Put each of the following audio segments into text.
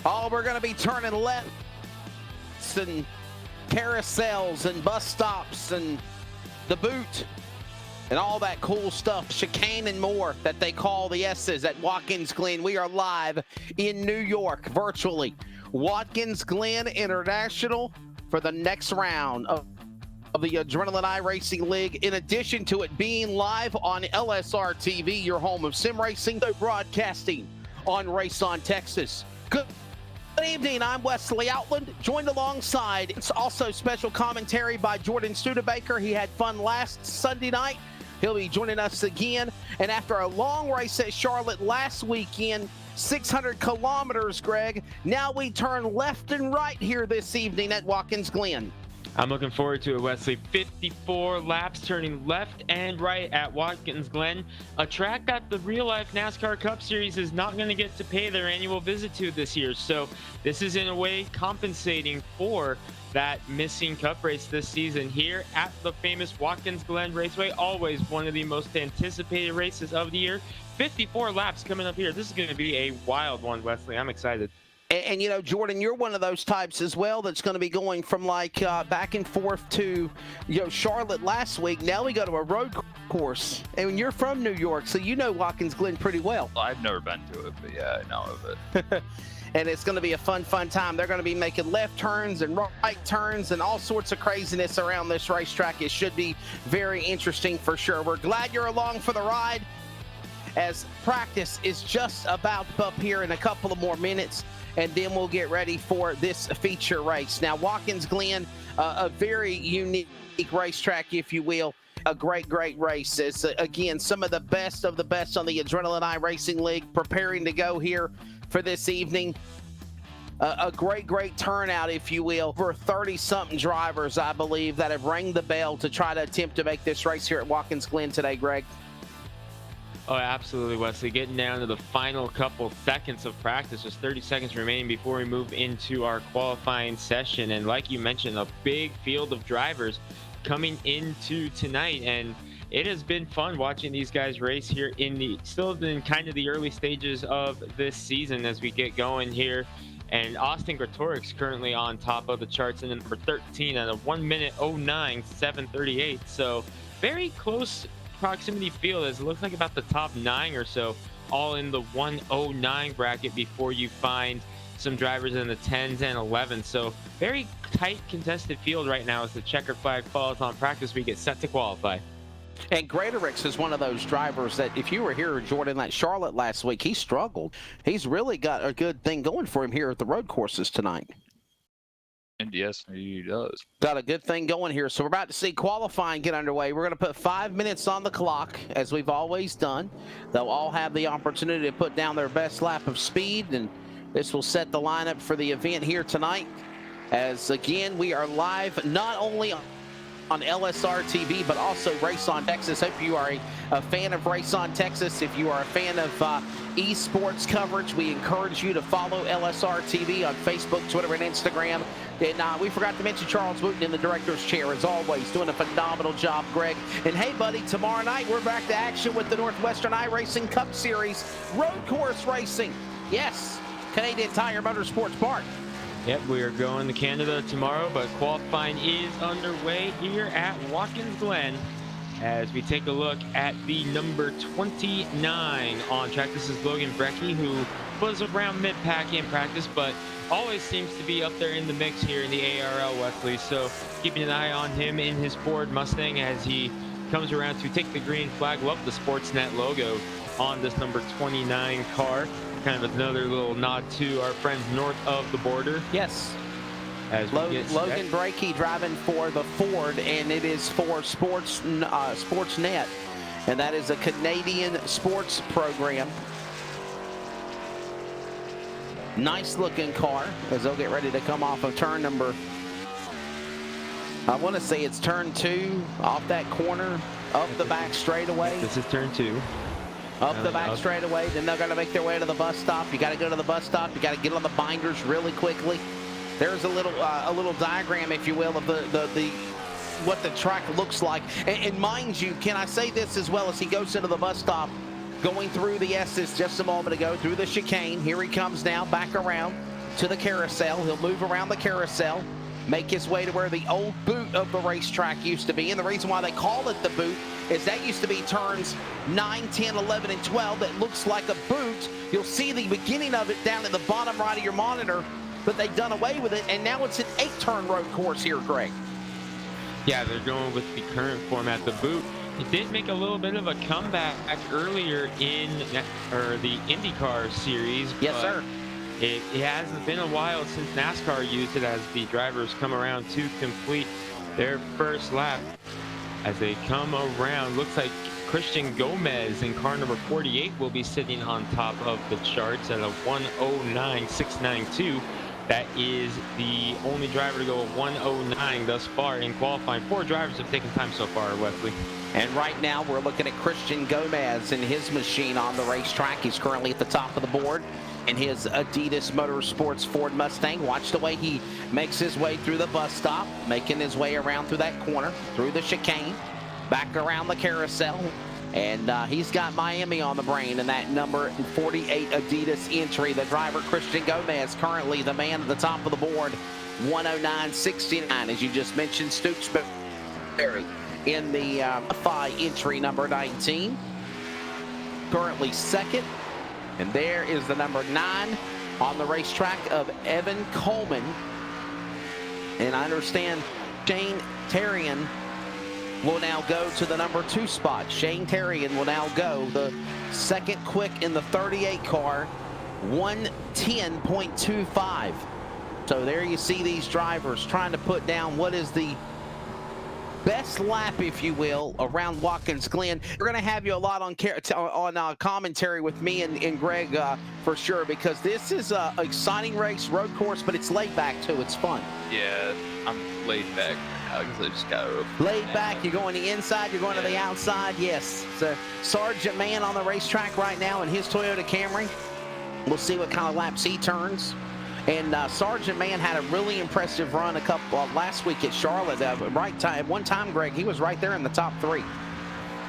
Oh, we're going to be turning lefts and carousels and bus stops and the boot and all that cool stuff, chicane and more that they call the S's at Watkins Glen. We are live in New York virtually. Watkins Glen International for the next round of the Adrenaline iRacing League. In addition to it being live on LSR TV, your home of sim racing, broadcasting on Race On Texas. Good evening, I'm Wesley Outland, joined alongside, it's also special commentary by Jordan Studebaker. He had fun last Sunday night. He'll be joining us again. And after a long race at Charlotte last weekend, 600 kilometers, Greg, now we turn left and right here this evening at Watkins Glen. I'm looking forward to it, Wesley. 54 laps turning left and right at Watkins Glen, a track that the real-life NASCAR Cup Series is not going to get to pay their annual visit to this year. So this is, in a way, compensating for that missing Cup race this season here at the famous Watkins Glen Raceway. Always one of the most anticipated races of the year. 54 laps coming up here. This is going to be a wild one, Wesley. I'm excited. And, you know, Jordan, you're one of those types as well that's going to be going from, like, back and forth to, you know, Charlotte last week. Now we go to a road course. And you're from New York, so you know Watkins Glen pretty well. I've never been to it, but yeah, I know of it. And it's going to be a fun time. They're going to be making left turns and right turns and all sorts of craziness around this racetrack. It should be very interesting for sure. We're glad you're along for the ride, as practice is just about up here in a couple of more minutes, and then we'll get ready for this feature race. Now, Watkins Glen, a very unique racetrack, if you will. A great race. It's, again, some of the best on the Adrenaline iRacing League preparing to go here for this evening. A great turnout, if you will. Over 30-something drivers, I believe, that have rang the bell to try to attempt to make this race here at Watkins Glen today, Greg. Oh, absolutely, Wesley. Getting down to the final couple seconds of practice. Just 30 seconds remaining before we move into our qualifying session. And like you mentioned, a big field of drivers coming into tonight. And it has been fun watching these guys race here still in kind of the early stages of this season as we get going here. And Austin Gretorik's currently on top of the charts in number 13 at a 1:09.738. So very close proximity field, as it looks like about the top 9 or so, all in the 1:09 bracket before you find some drivers in the 10s and 11s. So very tight contested field right now as the checkered flag falls on practice. We get set to qualify. And Gretorix is one of those drivers that, if you were here, Jordan, at Charlotte last week, he struggled. He's really got a good thing going for him here at the road courses tonight. And yes, he does. Got a good thing going here. So we're about to see qualifying get underway. We're going to put 5 minutes on the clock, as we've always done. They'll all have the opportunity to put down their best lap of speed, and this will set the lineup for the event here tonight. As, again, we are live not only on LSR TV, but also Race On Texas. Hope you are a fan of Race On Texas. If you are a fan of esports coverage, we encourage you to follow LSR TV on Facebook, Twitter, and Instagram. And we forgot to mention Charles Wooten in the director's chair, as always, doing a phenomenal job, Greg. And hey, buddy, tomorrow night we're back to action with the Northwestern iRacing Cup Series road course racing. Yes, Canadian Tire Motorsports Park. Yep, we are going to Canada tomorrow, but qualifying is underway here at Watkins Glen as we take a look at the number 29 on track. This is Logan Brecky, who was around mid-pack in practice, but always seems to be up there in the mix here in the ARL, Wesley. So keeping an eye on him in his Ford Mustang as he comes around to take the green flag. Love the Sportsnet logo on this number 29 car. Kind of another little nod to our friends north of the border. Yes. As Logan Brecky driving for the Ford, and it is for Sportsnet, and that is a Canadian sports program. Nice looking car as they'll get ready to come off of turn number, I want to say it's turn 2, off that corner, up the back straightaway. This is turn 2. Up the back straightaway, then they're going to make their way to the bus stop. You got to go to the bus stop. You got to get on the binders really quickly. There's a little diagram, if you will, of what the track looks like. And mind you, can I say this as well, as he goes into the bus stop, going through the S's just a moment ago, through the chicane. Here he comes now, back around. to the carousel. He'll move around the carousel, make his way to where the old boot of the racetrack used to be. And the reason why they call it the boot is that used to be turns 9, 10, 11, and 12. That looks like a boot. You'll see the beginning of it down at the bottom right of your monitor, but they've done away with it, and now it's an 8-turn road course here, Greg. Yeah, they're going with the current format, the boot. It did make a little bit of a comeback earlier in the IndyCar series. Yes, sir. It hasn't been a while since NASCAR used it as the drivers come around to complete their first lap. As they come around, looks like Christian Gomez in car number 48 will be sitting on top of the charts at a 109.692. That is the only driver to go 109 thus far in qualifying. 4 drivers have taken time so far, Wesley. And right now we're looking at Christian Gomez and his machine on the racetrack. He's currently at the top of the board in his Adidas Motorsports Ford Mustang. Watch the way he makes his way through the bus stop, making his way around through that corner, through the chicane, back around the carousel. And he's got Miami on the brain in that number 48 Adidas entry. The driver, Christian Gomez, currently the man at the top of the board, 109.69. As you just mentioned, Stooksbury in the FI entry number 19. Currently second. And there is the number 9 on the racetrack of Evan Coleman. And I understand Shane Terrian will now go to the number 2 spot. Shane Terrian will now go the second quick in the 38 car, 110.25. So there you see these drivers trying to put down what is the best lap, if you will, around Watkins Glen. We're going to have you a lot on commentary with me and Greg for sure, because this is an exciting race, road course, but it's laid back too. It's fun. Yeah, I'm laid back now because I just got laid back. You're going to the inside, you're going to the outside. Yes, it's Sergeant Man on the racetrack right now in his Toyota Camry. We'll see what kind of laps he turns. And Sergeant Man had a really impressive run last week at Charlotte. One time, Greg, he was right there in the top 3.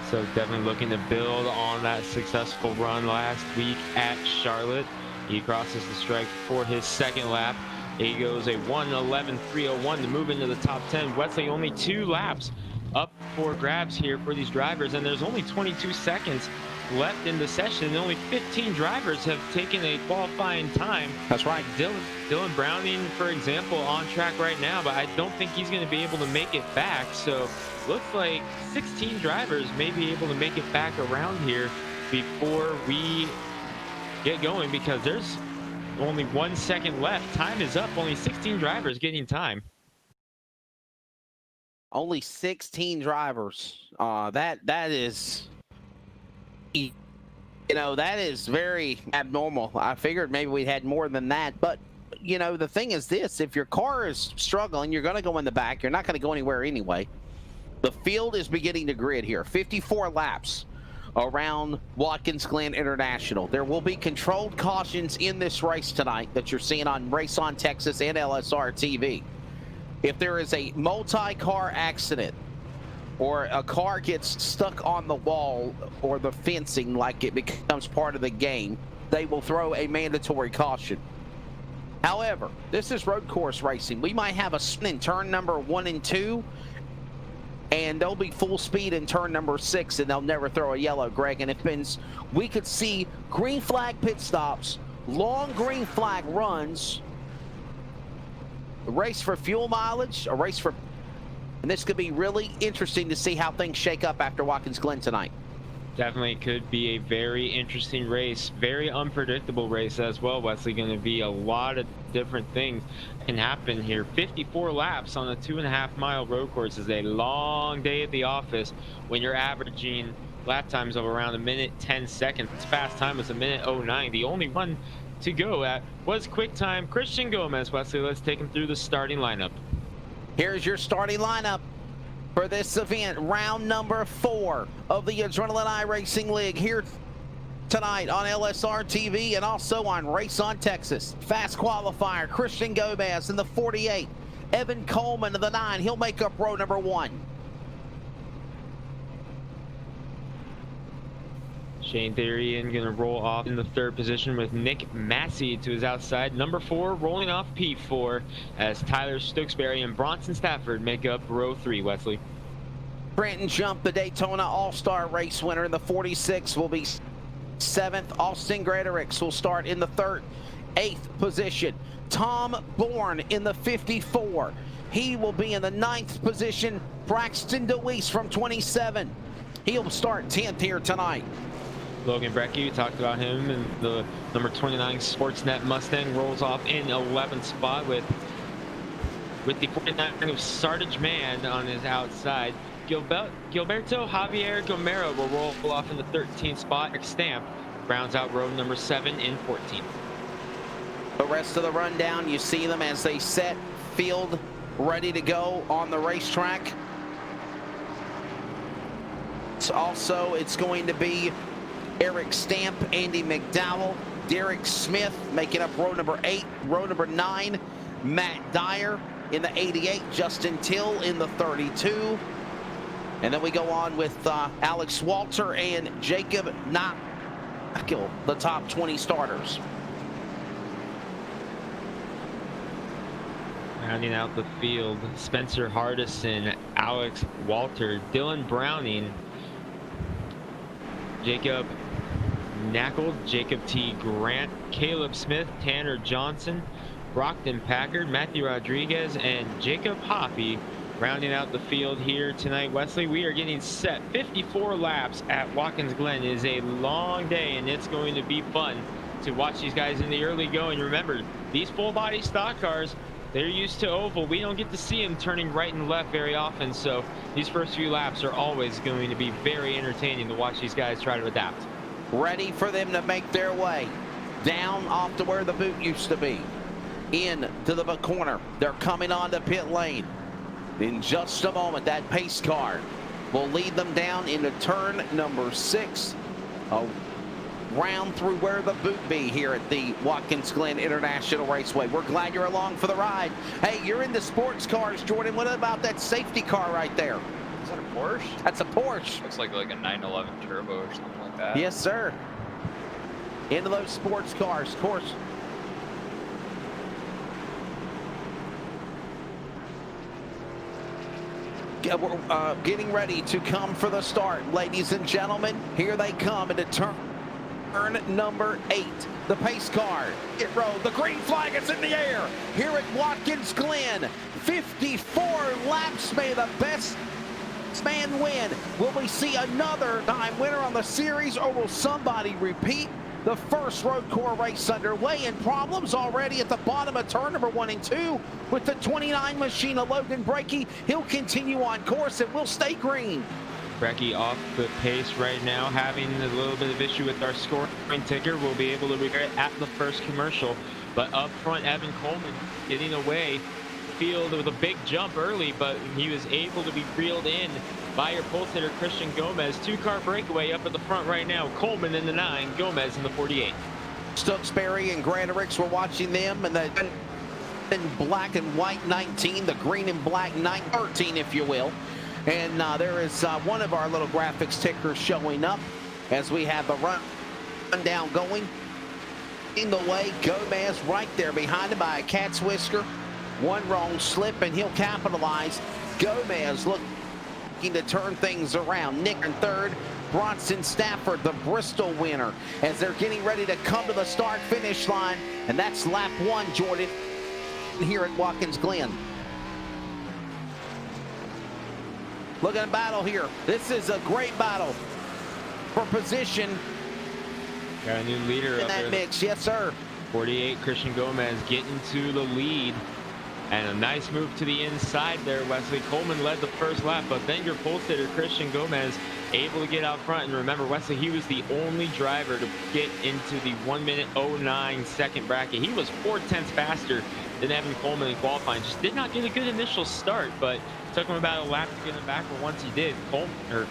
So definitely looking to build on that successful run last week at Charlotte. He crosses the stripe for his second lap. He goes a 1:11.301 to move into the top 10. Wesley, only 2 laps up for grabs here for these drivers, and there's only 22 seconds left in the session. Only 15 drivers have taken a qualifying time. That's right. Dylan Browning, for example, on track right now, but I don't think he's going to be able to make it back. So looks like 16 drivers may be able to make it back around here before we get going, because there's only 1 second left. Time is up. Only 16 drivers getting time. Only 16 drivers. That is, you know, that is very abnormal. I figured maybe we had more than that, but you know, the thing is this: if your car is struggling, you're going to go in the back. You're not going to go anywhere anyway. The field is beginning to grid here. 54 laps around Watkins Glen International. There will be controlled cautions in this race tonight that you're seeing on Race on Texas and LSR TV. If there is a multi-car accident or a car gets stuck on the wall or the fencing like it becomes part of the game, they will throw a mandatory caution. However, this is road course racing. We might have a spin in turn number 1 and 2, and they'll be full speed in turn number 6, and they'll never throw a yellow, Greg. And we could see green flag pit stops, long green flag runs, a race for fuel mileage, and this could be really interesting to see how things shake up after Watkins Glen tonight. Definitely could be a very interesting race, very unpredictable race as well, Wesley. Going to be a lot of different things can happen here. 54 laps on a 2.5-mile road course is a long day at the office when you're averaging lap times of around 1:10. Its fast time was 1:09. The only one to go at was quick time Christian Gomez. Wesley, let's take him through the starting lineup. Here's your starting lineup for this event, round number 4 of the Adrenaline iRacing League, here tonight on LSR TV and also on Race on Texas. Fast qualifier, Christian Gomez in the 48. Evan Coleman in the 9. He'll make up row number 1. Shane Therian gonna roll off in the third position with Nick Massey to his outside. Number 4 rolling off P4 as Tyler Stokesbury and Bronson Stafford make up row 3, Wesley. Trenton Jump, the Daytona All-Star race winner in the 46, will be 7th. Austin Gretorix will start in the 8th position. Tom Bourne in the 54. He will be in the 9th position. Braxton DeWeese from 27. He'll start 10th here tonight. Logan Brecky, we talked about him, and the number 29 Sportsnet Mustang rolls off in 11th spot with the 49 of Sardage Man on his outside. Gilberto Javier Gomero will roll off in the 13th spot. Eric Stamp rounds out row number 7 in 14th. The rest of the rundown, you see them as they set field ready to go on the racetrack. Also, it's going to be Eric Stamp, Andy McDowell, Derek Smith making up row number 8, row number 9, Matt Dyer in the 88, Justin Till in the 32. And then we go on with Alex Walter and Jacob Knockel, the top 20 starters. Rounding out the field, Spencer Hardison, Alex Walter, Dylan Browning, Jacob Knackel, Jacob T. Grant, Caleb Smith, Tanner Johnson, Brockton Packard, Matthew Rodriguez, and Jacob Hoppy rounding out the field here tonight. Wesley, we are getting set. 54 laps at Watkins Glen. It is a long day, and it's going to be fun to watch these guys in the early going. Remember, these full-body stock cars, they're used to oval. We don't get to see them turning right and left very often, so these first few laps are always going to be very entertaining to watch these guys try to adapt. Ready for them to make their way down off to where the boot used to be. In to the corner. They're coming onto pit lane. In just a moment, that pace car will lead them down into turn number 6. Round through where the boot be here at the Watkins Glen International Raceway. We're glad you're along for the ride. Hey, you're into sports cars, Jordan. What about that safety car right there? Is that a Porsche? That's a Porsche. Looks like a 911 Turbo or something like that. Yes, sir. Into those sports cars, of course. We're getting ready to come for the start, ladies and gentlemen. Here they come into turn number 8. The pace car, it rode. The green flag is in the air here at Watkins Glen. 54 laps. May the best man win. Will we see another time winner on the series, or will somebody repeat? The first road core race underway, and problems already at the bottom of turn number 1 and 2 with the 29 machine of Logan Brecky. He'll continue on course and will stay green. Brecky off the pace right now, having a little bit of issue with our scoring ticker. We'll be able to repair it at the first commercial. But up front, Evan Coleman getting away field with a big jump early, but he was able to be reeled in by your pole sitter Christian Gomez. 2-car breakaway up at the front right now. Coleman in the 9, Gomez in the 48. Stokesbury and Gretorix, we're watching them, and the in black and white 19, the green and black 13, if you will. And there is one of our little graphics tickers showing up as we have the rundown going. In the way, Gomez right there behind him by a cat's whisker. One wrong slip and he'll capitalize. Gomez looking to turn things around. Nick in third. Bronson Stafford, the Bristol winner, as they're getting ready to come to the start finish line. And that's lap 1, Jordan, here at Watkins Glen. Look at the battle here. This is a great battle for position. Got a new leader in up that there. Mix. Yes, sir. 48, Christian Gomez getting to the lead. And a nice move to the inside there. Wesley Coleman led the first lap, but then your pole sitter Christian Gomez able to get out front. And remember, Wesley, he was the only driver to get into the 1:09 second bracket. He was 4/10 faster than Evan Coleman in qualifying. Just did not get a good initial start, but took him about a lap to get him back. But once he did,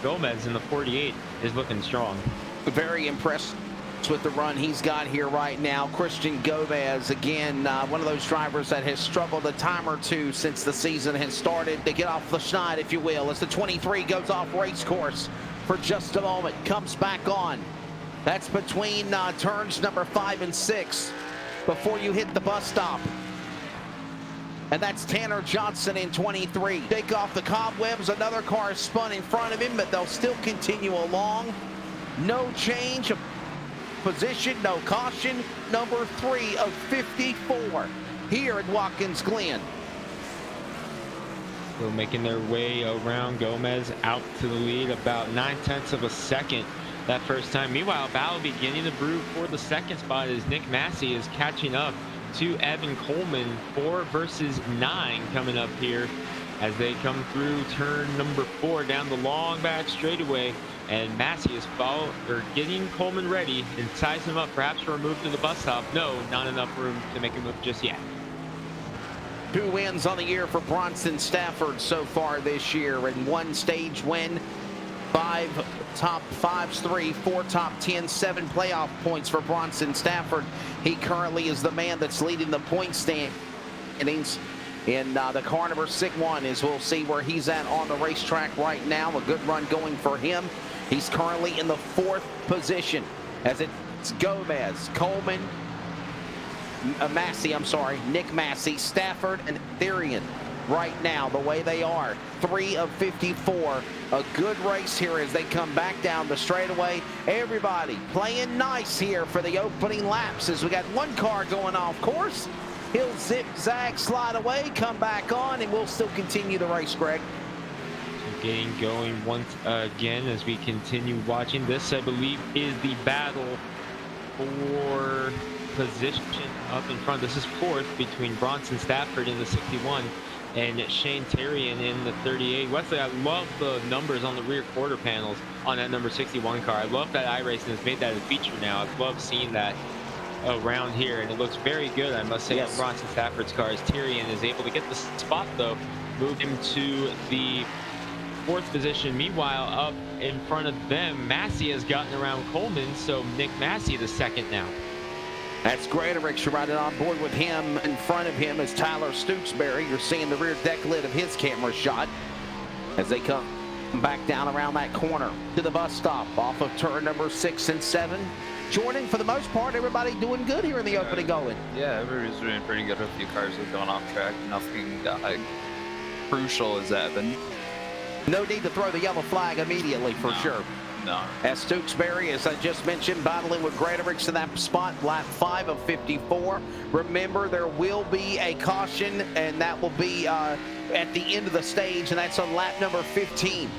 Gomez in the 48 is looking strong. Very impressed with the run he's got here right now. Christian Gomez, again, one of those drivers that has struggled a time or two since the season has started to get off the schneid, if you will, as the 23 goes off race course for just a moment, comes back on. That's between turns number 5 and 6 before you hit the bus stop. And that's Tanner Johnson in 23. Take off the cobwebs. Another car spun in front of him, but they'll still continue along. No change of position, no caution. Number 3 of 54 here at Watkins Glen. Still making their way around. Gomez out to the lead about 9/10 of a second that first time. Meanwhile, battle beginning to brew for the second spot as Nick Massey is catching up to Evan Coleman. 4 versus 9 coming up here as they come through turn number 4 down the long back straightaway. And Massey is getting Coleman ready and ties him up perhaps for a move to the bus stop. No, not enough room to make a move just yet. 2 wins on the year for Bronson Stafford so far this year, and 1 stage win, 5 top 5s, 4 top 10, 7 playoff points for Bronson Stafford. He currently is the man that's leading the point standings in the car number 6-1, as we'll see where he's at on the racetrack right now. A good run going for him. He's currently in the 4th position as it's Gomez, Coleman, Nick Massey, Stafford, and Therian right now, the way they are. 3 of 54. A good race here as they come back down the straightaway. Everybody playing nice here for the opening laps as we got 1 car going off course. He'll zigzag, slide away, come back on, and we'll still continue the race, Greg. Getting going once again as we continue watching. This, I believe, is the battle for position up in front. This is 4th between Bronson Stafford in the 61 and Shane Terrian in the 38. Wesley, I love the numbers on the rear quarter panels on that number 61 car. I love that iRacing has made that a feature now. I love seeing that around here, and it looks very good, I must say, yes, on Bronson Stafford's cars. Terrian is able to get the spot, though, moved him to the 4th position. Meanwhile, up in front of them, Massey has gotten around Coleman, so Nick Massey the 2nd now. That's Greaterich. You're riding on board with him. In front of him is Tyler Stooksbury. You're seeing the rear deck lid of his camera shot as they come back down around that corner to the bus stop off of turn number 6 and 7. Jordan, for the most part, everybody doing good here in the opening going. Yeah, everybody's doing pretty good. A few cars are going off track. Nothing crucial has happened. No need to throw the yellow flag immediately for sure. No. As Stooksbury, as I just mentioned, battling with Greaterich in that spot, lap 5 of 54. Remember, there will be a caution, and that will be at the end of the stage, and that's on lap number 15.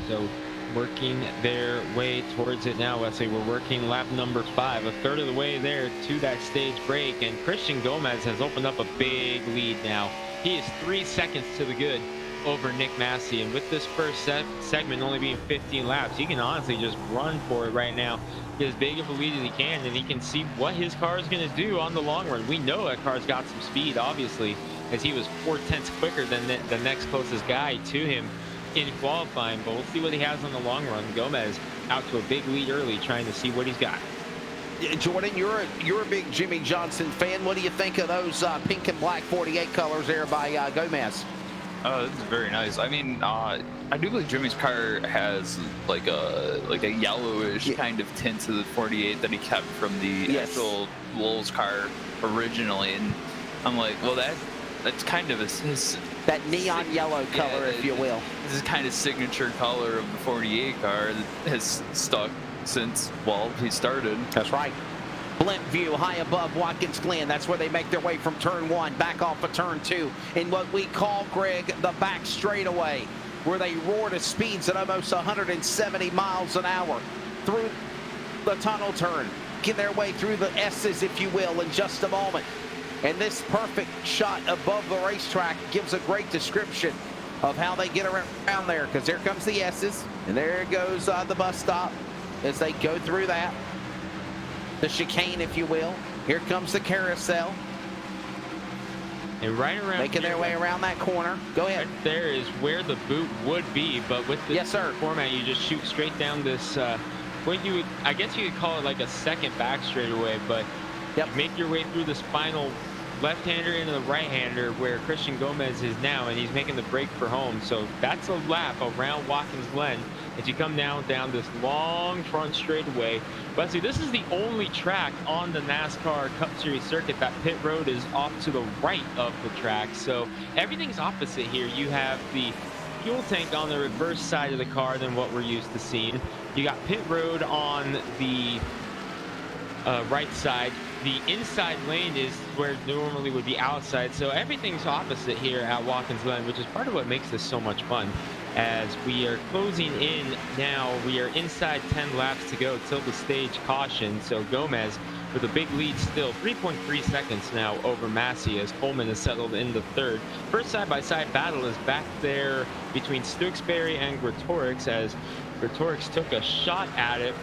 So working their way towards it now, Wesley. We're working lap number 5, a third of the way there to that stage break, and Christian Gomez has opened up a big lead now. He is 3 seconds to the good over Nick Massey, and with this first segment only being 15 laps, he can honestly just run for it right now, get as big of a lead as he can, and he can see what his car is going to do on the long run. We know that car's got some speed, obviously, as he was 4/10 quicker than the next closest guy to him in qualifying, but we'll see what he has on the long run. Gomez out to a big lead early, trying to see what he's got. Jordan, you're a big Jimmy Johnson fan. What do you think of those pink and black 48 colors there by Gomez? Oh, this is very nice. I mean, I do believe Jimmy's car has like a yellowish kind of tint to the 48 that he kept from the actual Lowell's car originally, and I'm like, well, that's kind of his that neon yellow color, if you will. This is kind of signature color of the 48 car that has stuck since, well, he started. That's right. Blimp view high above Watkins Glen. That's where they make their way from turn 1 back off of turn 2 in what we call, Greg, the back straightaway, where they roar to speeds at almost 170 miles an hour through the tunnel turn, get their way through the S's, if you will, in just a moment. And this perfect shot above the racetrack gives a great description of how they get around there, because there comes the S's, and there goes the bus stop as they go through that. The chicane, if you will. Here comes the carousel. And right around making their way around that corner. Go ahead. Right there is where the boot would be, but with this format, you just shoot straight down this. I guess you could call it like a second back straightaway, but you make your way through this final left-hander into the right-hander where Christian Gomez is now, and he's making the break for home. So that's a lap around Watkins Glen as you come down this long front straightaway. But see, this is the only track on the NASCAR Cup Series circuit that pit road is off to the right of the track. So everything's opposite here. You have the fuel tank on the reverse side of the car than what we're used to seeing. You got pit road on the right side. The inside lane is where normally would be outside, so everything's opposite here at Watkins Glen, which is part of what makes this so much fun. As we are closing in now, we are inside 10 laps to go till the stage caution. So Gomez with a big lead still, 3.3 seconds now over Massey as Coleman has settled into third. First side-by-side battle is back there between Stewksbury and Gretorix, as Gretorix took a shot at it,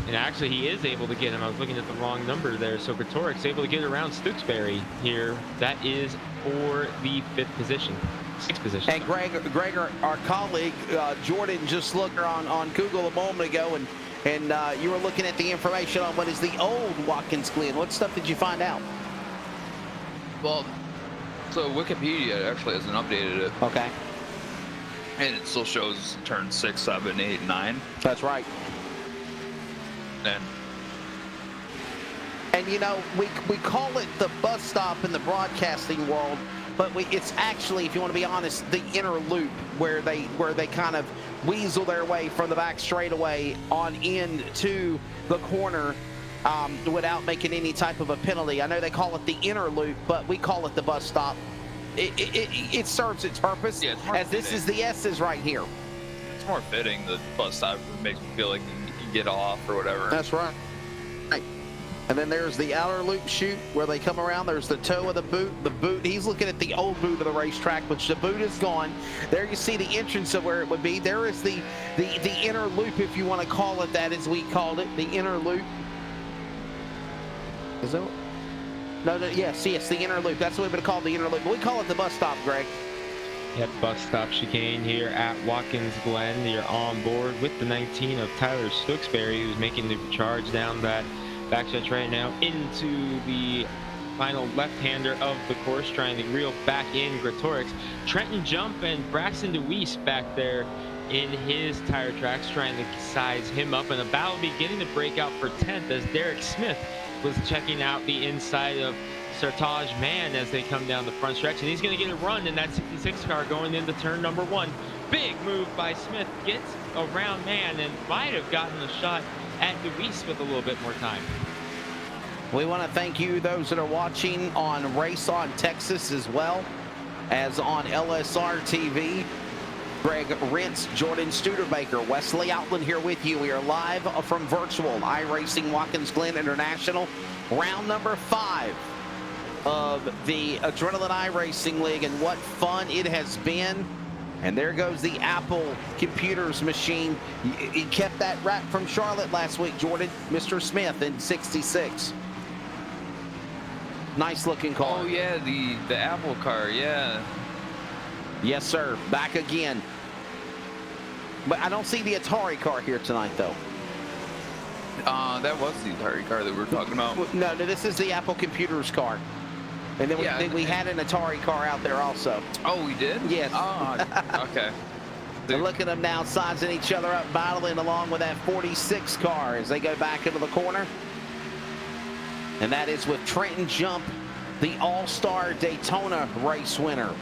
and actually he is able to get him. I was looking at the wrong number there. So Gretorix able to get around Stewksbury here. That is for the sixth position. And Greg, our colleague, Jordan, just looked on Google a moment ago, and you were looking at the information on what is the old Watkins Glen. What stuff did you find out? Well, so Wikipedia actually hasn't updated it. Okay. And it still shows turn 6, 7, 8, 9. That's right. And you know, we call it the bus stop in the broadcasting world, but it's actually, if you want to be honest, the inner loop where they kind of weasel their way from the back straightaway on into the corner without making any type of a penalty. I know they call it the inner loop, but we call it the bus stop. It serves its purpose, yeah, as this is the S's right here. It's more fitting. The bus stop makes me feel like you can get off or whatever. That's right. And then there's the outer loop chute where they come around. There's the toe of the boot. The boot, he's looking at the old boot of the racetrack, which the boot is gone. There you see the entrance of where it would be. There is the inner loop, if you want to call it that, as we called it, the inner loop. Is that? No, yes, the inner loop. That's what we would call the inner loop. But we call it the bus stop, Greg. Yep, bus stop chicane here at Watkins Glen. You're on board with the 19 of Tyler Stewksbury, who's making the charge down that backstretch right now into the final left-hander of the course, trying to reel back in Gretorix. Trenton Jump and Braxton DeWeese back there in his tire tracks, trying to size him up, and a battle beginning to break out for 10th as Derek Smith was checking out the inside of Sertage Mann as they come down the front stretch, and he's going to get a run in that 66 car going into turn number 1. Big move by Smith, gets around Mann and might have gotten a shot at DeWeese with a little bit more time. We want to thank you, those that are watching on Race On Texas, as well as on LSR TV. Greg Rentz, Jordan Studebaker, Wesley Outland here with you. We are live from virtual iRacing Watkins Glen International, round number 5 of the Adrenaline iRacing League, and what fun it has been. And there goes the Apple Computers machine. He kept that wrap from Charlotte last week, Jordan. Mr. Smith in 66. Nice looking car. Oh yeah, the Apple car, yeah. Yes, sir. Back again. But I don't see the Atari car here tonight, though. That was the Atari car that we were talking about. No, this is the Apple Computers car. And then we had an Atari car out there also. Oh, we did? Yes. Oh, okay. And look at them now sizing each other up, battling along with that 46 car as they go back into the corner. And that is with Trenton Jump, the All-Star Daytona race winner,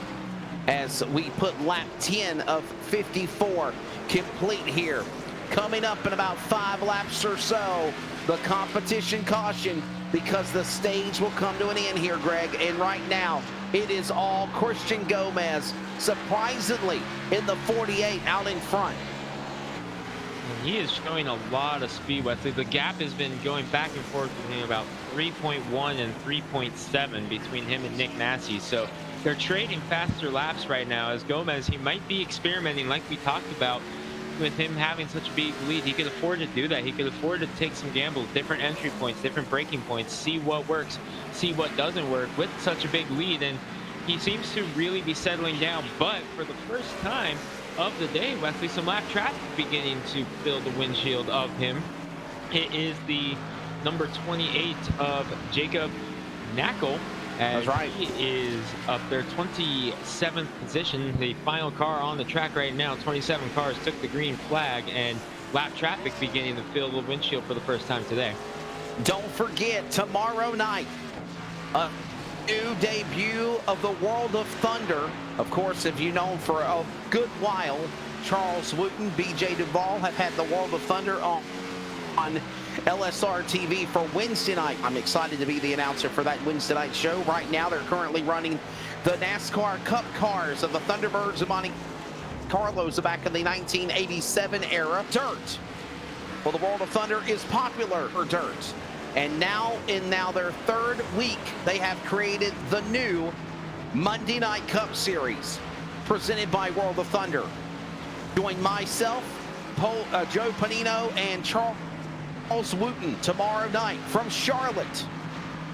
as we put lap 10 of 54 complete here. Coming up in about 5 laps or so, the competition caution, because the stage will come to an end here, Greg. And right now, it is all Christian Gomez, surprisingly, in the 48 out in front. And he is showing a lot of speed, Wesley. The gap has been going back and forth between about 3.1 and 3.7 between him and Nick Massey. So they're trading faster laps right now, as Gomez, he might be experimenting like we talked about with him having such a big lead. He could afford to do that. He could afford to take some gambles, different entry points, different braking points, see what works, see what doesn't work with such a big lead. And he seems to really be settling down. But for the first time of the day, Wesley, some lap traffic beginning to fill the windshield of him. It is the number 28 of Jacob Knackle. And That's right. he is up there, 27th position. The final car on the track right now, 27 cars took the green flag, and lap traffic beginning to fill the windshield for the first time today. Don't forget, tomorrow night, a new debut of the World of Thunder. Of course, if you've known for a good while, Charles Wooten, BJ Duvall have had the World of Thunder on LSR TV for Wednesday night. I'm excited to be the announcer for that Wednesday night show. Right now, they're currently running the NASCAR Cup cars of the Thunderbirds of Monte Carlos back in the 1987 era. Dirt. Well, the World of Thunder is popular for dirt. And now, in their third week, they have created the new Monday Night Cup Series presented by World of Thunder. Join myself, Joe Panino, and Charles Wooten tomorrow night from Charlotte.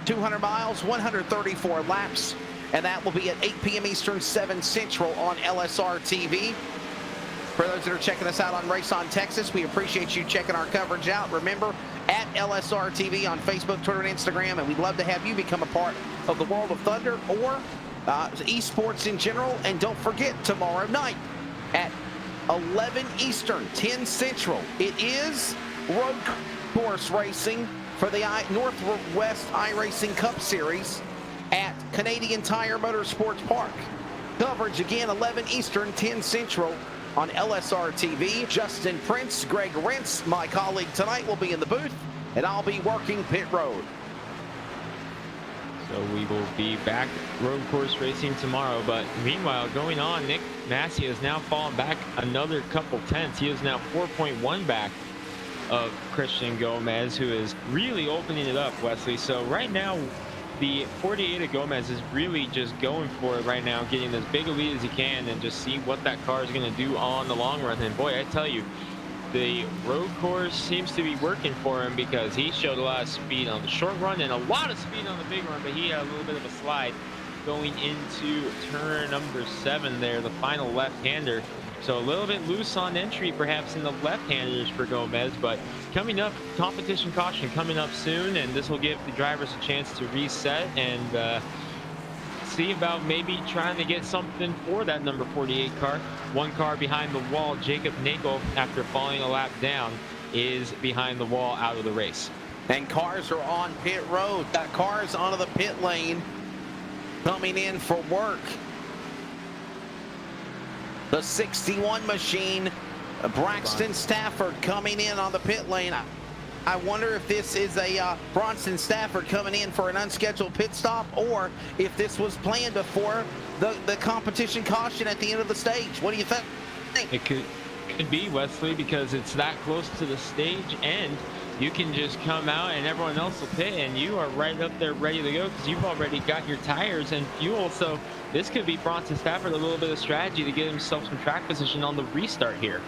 200 miles, 134 laps, and that will be at 8 p.m. Eastern, 7 Central on LSR TV. For those that are checking us out on Race on Texas, we appreciate you checking our coverage out. Remember, at LSR TV on Facebook, Twitter, and Instagram, and we'd love to have you become a part of the World of Thunder or esports in general. And don't forget, tomorrow night at 11 Eastern, 10 Central, it is road course racing for the Northwest iRacing Cup Series at Canadian Tire Motorsports Park. Coverage again, 11 Eastern, 10 Central on LSR TV. Justin Prince, Greg Rentz, my colleague tonight, will be in the booth, and I'll be working pit road. So we will be back road course racing tomorrow. But meanwhile, going on, Nick Massey has now fallen back another couple tenths. He is now 4.1 back of Christian Gomez, who is really opening it up, Wesley. So right now, the 48 of Gomez is really just going for it right now, getting as big a lead as he can and just see what that car is going to do on the long run. And boy, I tell you, the road course seems to be working for him, because he showed a lot of speed on the short run and a lot of speed on the big run, but he had a little bit of a slide going into turn number 7 there, the final left-hander. So a little bit loose on entry perhaps in the left-handers for Gomez, but coming up, competition caution coming up soon, and this will give the drivers a chance to reset and see about maybe trying to get something for that number 48 car. One car behind the wall, Jacob Nagel, after falling a lap down, is behind the wall out of the race. And cars are on pit road. Got cars onto the pit lane coming in for work. The 61 machine, Braxton Stafford, coming in on the pit lane. I wonder if this is a Bronson Stafford coming in for an unscheduled pit stop, or if this was planned before the competition caution at the end of the stage. What do you think? It could be, Wesley, because it's that close to the stage end. You can just come out and everyone else will pit, and you are right up there ready to go because you've already got your tires and fuel. So this could be Bronson Stafford a little bit of strategy to get himself some track position on the restart here.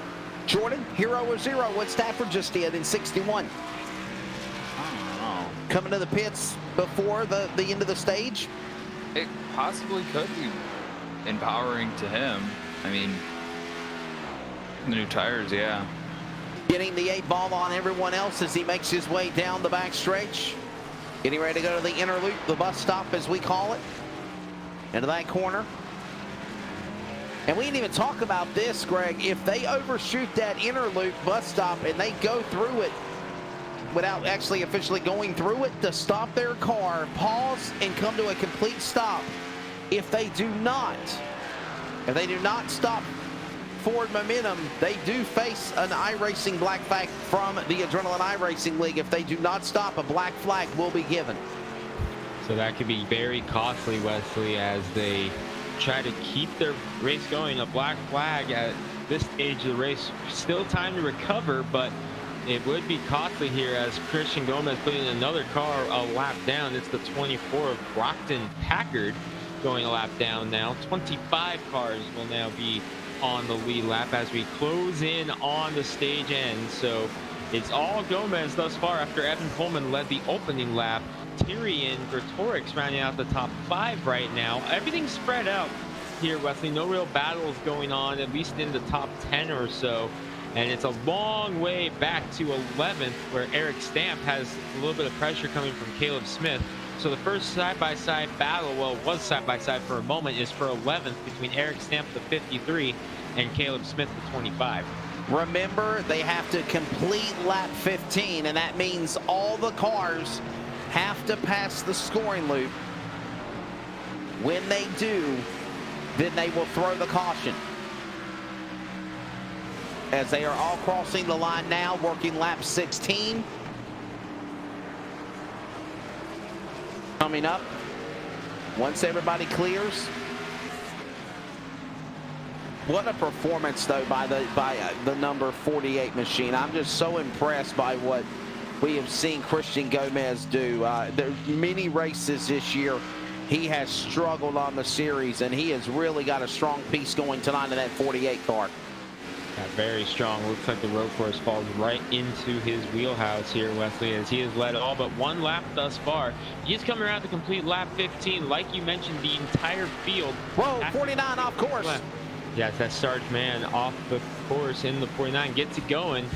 Jordan, hero or zero, what Stafford just did in 61. I don't know. Coming to the pits before the end of the stage. It possibly could be empowering to him. I mean, the new tires, yeah. Getting the 8 ball on everyone else as he makes his way down the back stretch. Getting ready to go to the inner loop, the bus stop as we call it. Into that corner. And we didn't even talk about this, Greg. If they overshoot that inner loop bus stop and they go through it without actually officially going through it, to stop their car, pause, and come to a complete stop. If they do not stop forward momentum, they do face an iRacing black flag from the Adrenaline iRacing League. If they do not stop, a black flag will be given. So that could be very costly, Wesley, as they try to keep their race going. A black flag at this stage of the race, still time to recover, but it would be costly here as Christian Gomez putting another car a lap down. It's the 24 of Brockton Packard going a lap down now. 25 cars will now be on the lead lap as we close in on the stage end. So it's all Gomez thus far after Evan Coleman led the opening lap. Tyrion Gretorix rounding out the top 5 right now. Everything's spread out here, Wesley. No real battles going on, at least in the top 10 or so. And it's a long way back to 11th, where Eric Stamp has a little bit of pressure coming from Caleb Smith. So the first side-by-side battle, well, it was side-by-side for a moment, is for 11th between Eric Stamp, the 53, and Caleb Smith, the 25. Remember, they have to complete lap 15, and that means all the cars have to pass the scoring loop. When they do, then they will throw the caution. As they are all crossing the line now, working lap 16. Coming up, once everybody clears. What a performance, though, by the number 48 machine. I'm just so impressed by what we have seen Christian Gomez do. There are many races this year he has struggled on the series, and he has really got a strong piece going tonight in that 48 car. Yeah, very strong. Looks like the road course falls right into his wheelhouse here, Wesley, as he has led all but one lap thus far. He's coming around to complete lap 15. Like you mentioned, the entire field. Whoa, 49 off course. Yes, that Sarge man off the course in the 49 gets it going.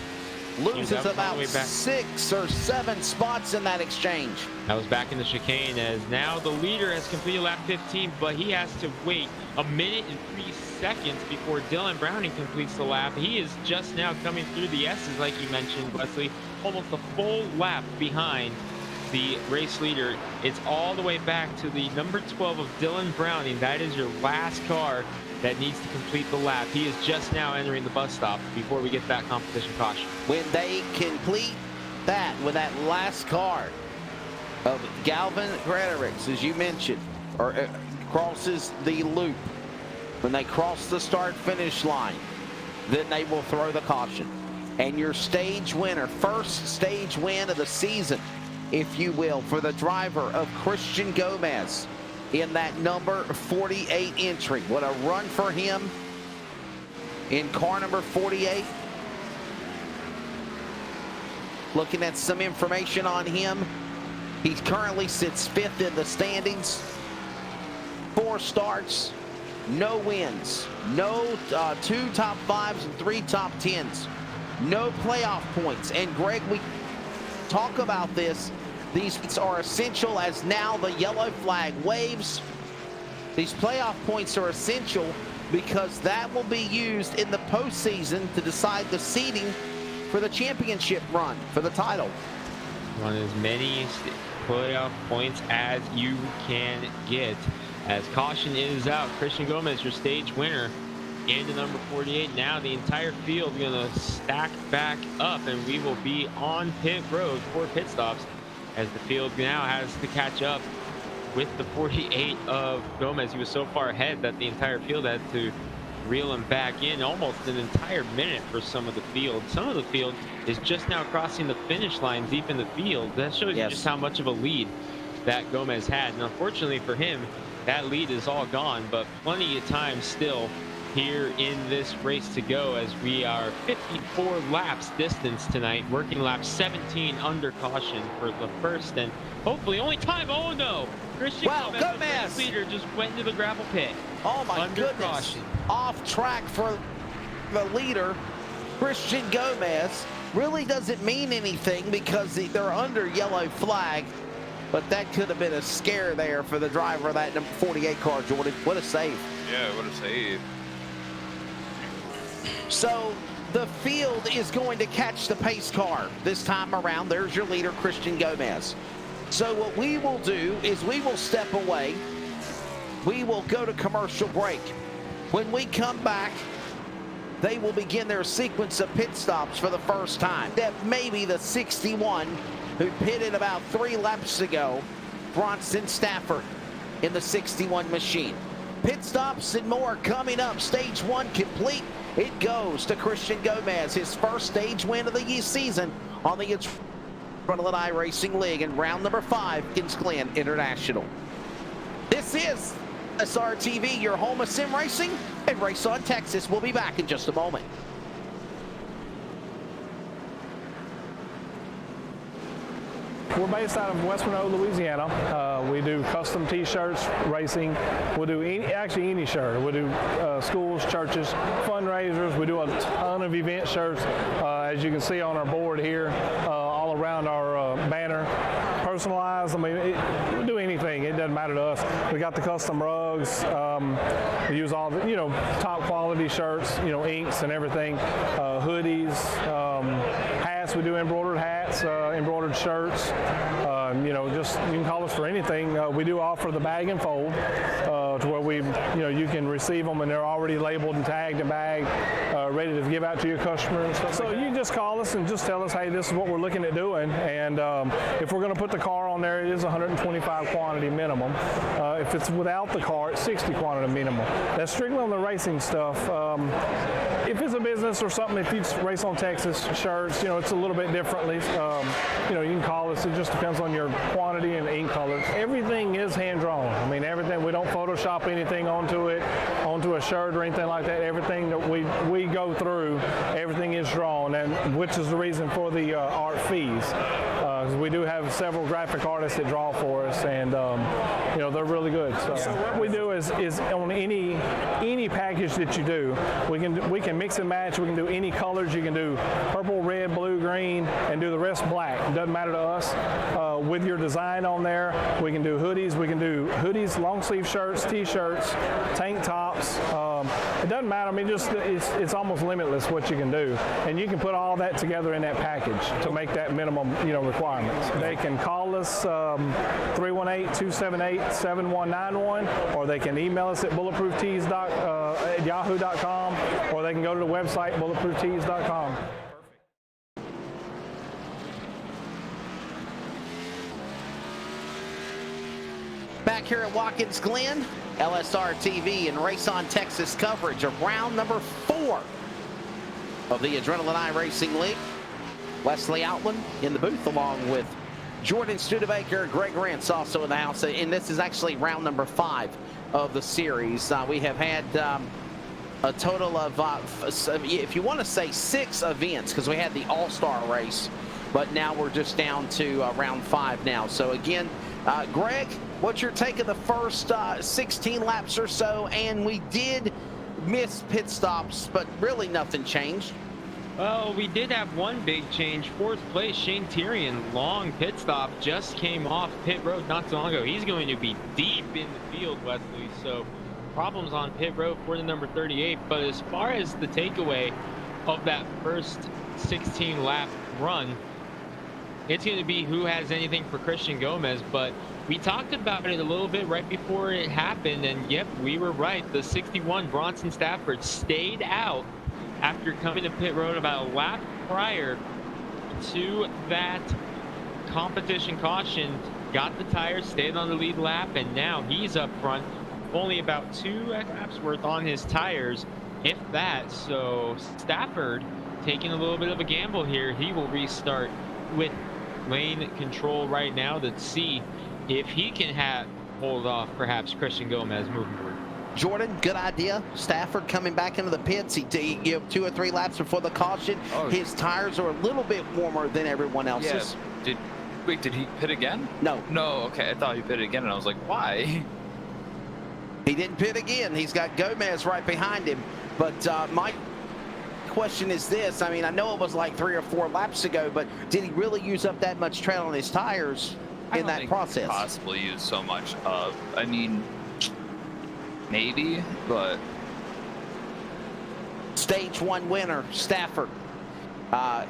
Loses about 6 or 7 spots in that exchange. That was back in the chicane, as now the leader has completed lap 15, but he has to wait a minute and 3 seconds before Dylan Browning completes the lap. He is just now coming through the S's, like you mentioned, Wesley, almost a full lap behind the race leader. It's all the way back to the number 12 of Dylan Browning. That is your last car that needs to complete the lap. He is just now entering the bus stop before we get that competition caution. When they complete that, with that last car of Galvin Gretorix, as you mentioned, or crosses the loop, when they cross the start-finish line, then they will throw the caution. And your stage winner, first stage win of the season, if you will, for the driver of Christian Gomez in that number 48 entry. What a run for him in car number 48. Looking at some information on him, he currently sits 5th in the standings. 4 starts, no wins, no 2 top 5s and 3 top 10s, no playoff points. And Greg, we talk about this. These are essential as now the yellow flag waves. These playoff points are essential because that will be used in the postseason to decide the seeding for the championship run for the title. Want as many playoff points as you can get. As caution is out, Christian Gomez, your stage winner, into number 48. Now the entire field is going to stack back up, and we will be on pit road for pit stops, as the field now has to catch up with the 48 of Gomez. He was so far ahead that the entire field had to reel him back in almost an entire minute for some of the field. Some of the field is just now crossing the finish line deep in the field. That shows you just how much of a lead that Gomez had. And unfortunately for him, that lead is all gone, but plenty of time still here in this race to go, as we are 54 laps distance tonight, working lap 17 under caution for the first and hopefully only time. Oh no, Christian Gomez, the leader, just went into the gravel pit. Oh my goodness, caution. Off track for the leader. Christian Gomez really doesn't mean anything because they're under yellow flag, but that could have been a scare there for the driver of that number 48 car, Jordan. What a save. Yeah, what a save. So the field is going to catch the pace car this time around. There's your leader, Christian Gomez. So what we will do is we will step away. We will go to commercial break. When we come back, they will begin their sequence of pit stops for the first time. That maybe the 61 who pitted about 3 laps ago, Bronson Stafford in the 61 machine. Pit stops and more coming up. Stage 1 complete. It goes to Christian Gomez, his first stage win of the season on the Adrenaline Racing League in round number 5 against GLEN International. This is SRTV, your home of sim racing and Race on Texas. We'll be back in just a moment. We're based out of West Monroe, Louisiana. We do custom t-shirts, racing. We'll do actually any shirt. We'll do schools, churches, fundraisers. We do a ton of event shirts, as you can see on our board here, all around our banner. personalized. I mean, we do anything. It doesn't matter to us. We got the custom rugs. We use all the, top quality shirts, inks and everything, hoodies, hats. We do embroidered hats, embroidered shirts. Just you can call us for anything. We do offer the bag and fold to where you can receive them and they're already labeled and tagged and bagged, ready to give out to your customer and stuff. So you can just call us and just tell us, hey, this is what we're looking at doing. And if we're going to put the car on there, it is 125 quantity minimum. If it's without the car, it's 60 quantity minimum. That's strictly on the racing stuff. If it's a business or something, if you race on Texas shirts, it's a little bit differently. You can call us. It just depends on your quantity and ink color. Everything is hand drawn. I mean, everything. We don't Photoshop anything onto a shirt or anything like that. Everything that we go through, everything is drawn, and which is the reason for the art fees. We do have several graphic artists that draw for us, and they're really good. So what we do is on any package that you do, we can mix and match. We can do any colors. You can do purple, red, blue, green, and do the rest black. It doesn't matter to us. With your design on there, we can do hoodies. We can do hoodies, long sleeve shirts, t-shirts, tank tops. It doesn't matter. I mean, it's almost limitless what you can do, and you can put all that together in that package to make that minimum requirements. They can call us 318-278-7191, or they can email us at bulletprooftees@yahoo.com, or they can go to the website bulletprooftees.com. Back here at Watkins Glen, LSR TV and Race On Texas coverage of round number 4 of the Adrenaline iRacing League. Wesley Outland in the booth along with Jordan Studebaker, Greg Rentz also in the house. And this is actually round number 5 of the series. We have had a total of, if you want to say 6 events, because we had the All-Star race, but now we're just down to round 5 now. So again, Greg, what's your take of the first 16 laps or so? And we did miss pit stops, but really nothing changed. Well, we did have one big change. 4th place, Shane Tyrion, long pit stop, just came off pit road not so long ago. He's going to be deep in the field, Wesley, so problems on pit road for the number 38. But as far as the takeaway of that first 16 lap run, it's going to be who has anything for Christian Gomez. But we talked about it a little bit right before it happened, and yep, we were right. The 61 Bronson Stafford stayed out after coming to pit road about a lap prior to that competition caution, got the tires, stayed on the lead lap, and now he's up front, only about 2 laps worth on his tires, if that. So Stafford taking a little bit of a gamble here. He will restart with lane control right now to see if he can hold off perhaps Christian Gomez moving forward. Jordan, good idea. Stafford coming back into the pits. He 2 or 3 laps before the caution. His tires are a little bit warmer than everyone else's. Yeah. Did he pit again? No. No, okay. I thought he pitted again, and I was like, why? He didn't pit again. He's got Gomez right behind him. But my question is this. I mean, I know it was like 3 or 4 laps ago, but did he really use up that much tread on his tires in that process? Possibly use so much. I mean, maybe, but Stage 1 winner, Stafford.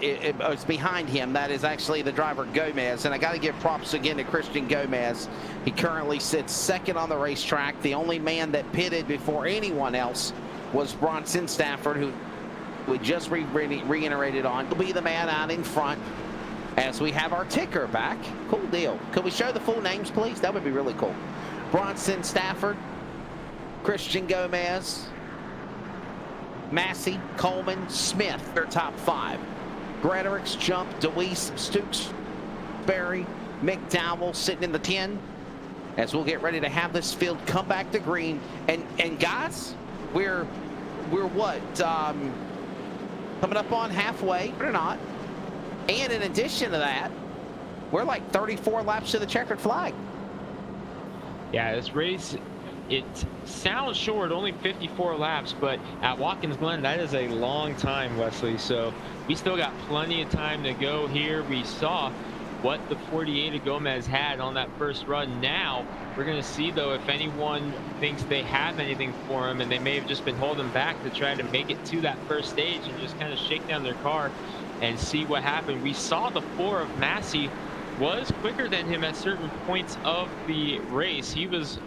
It's behind him. That is actually the driver, Gomez. And I got to give props again to Christian Gomez. He currently sits 2nd on the racetrack. The only man that pitted before anyone else was Bronson Stafford, who we just reiterated on. He'll be the man out in front as we have our ticker back. Cool deal. Could we show the full names, please? That would be really cool. Bronson Stafford, Christian Gomez, Massey, Coleman, Smith, their top 5. Gretorix, Jump, DeWeese, Stooks, Berry, McDowell sitting in the 10 as we'll get ready to have this field come back to green. And guys, we're what, coming up on halfway or not. And in addition to that, we're like 34 laps to the checkered flag. Yeah, this race, it sounds short, only 54 laps, but at Watkins Glen, that is a long time, Wesley. So we still got plenty of time to go here. We saw what the 48 of Gomez had on that first run. Now we're going to see, though, if anyone thinks they have anything for him, and they may have just been holding back to try to make it to that first stage and just kind of shake down their car and see what happened. We saw the 4 of Massey was quicker than him at certain points of the race. He was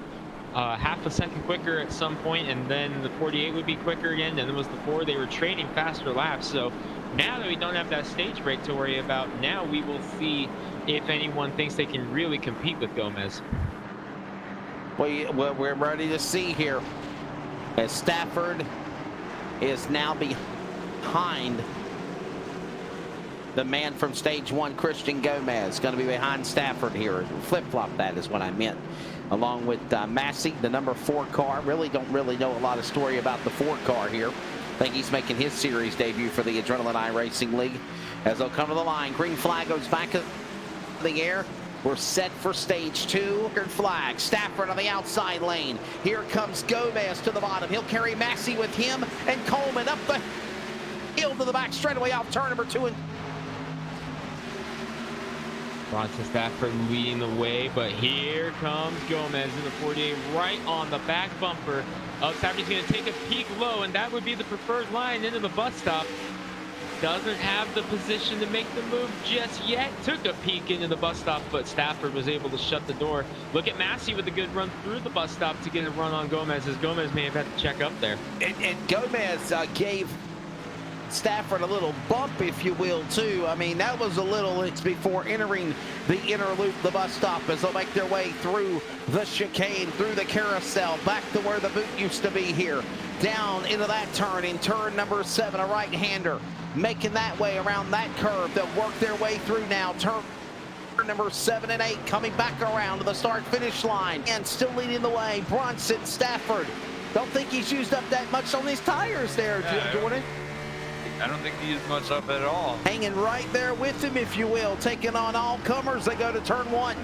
half a second quicker at some point, and then the 48 would be quicker again, and it was the 4. They were trading faster laps. So now that we don't have that stage break to worry about, now we will see if anyone thinks they can really compete with Gomez. We're ready to see here as Stafford is now behind the man from stage 1, Christian Gomez. Going to be behind Stafford here. Flip-flop, that is what I meant. Along with Massey, the number 4 car. Don't really know a lot of story about the 4 car here. I think he's making his series debut for the Adrenaline iRacing League. As they'll come to the line, green flag goes back in the air. We're set for stage 2. Flag. Stafford on the outside lane. Here comes Gomez to the bottom. He'll carry Massey with him, and Coleman up the hill to the back straightaway off turn number 2. And Bronson Stafford leading the way, but here comes Gomez in the 48 right on the back bumper. Stafford's going to take a peek low, and that would be the preferred line into the bus stop. Doesn't have the position to make the move just yet. Took a peek into the bus stop, but Stafford was able to shut the door. Look at Massey with a good run through the bus stop to get a run on Gomez, as Gomez may have had to check up there. And Gomez gave Stafford a little bump, if you will, too. I mean, that was a little before entering the inner loop, the bus stop, as they'll make their way through the chicane, through the carousel, back to where the boot used to be here, down into that turn, in turn number 7, a right-hander, making that way around that curve. They'll work their way through now, turn number 7 and 8, coming back around to the start-finish line, and still leading the way, Bronson Stafford. Don't think he's used up that much on his tires there, Jordan. I don't think he used much up at all. Hanging right there with him, if you will, taking on all comers. They go to turn 1.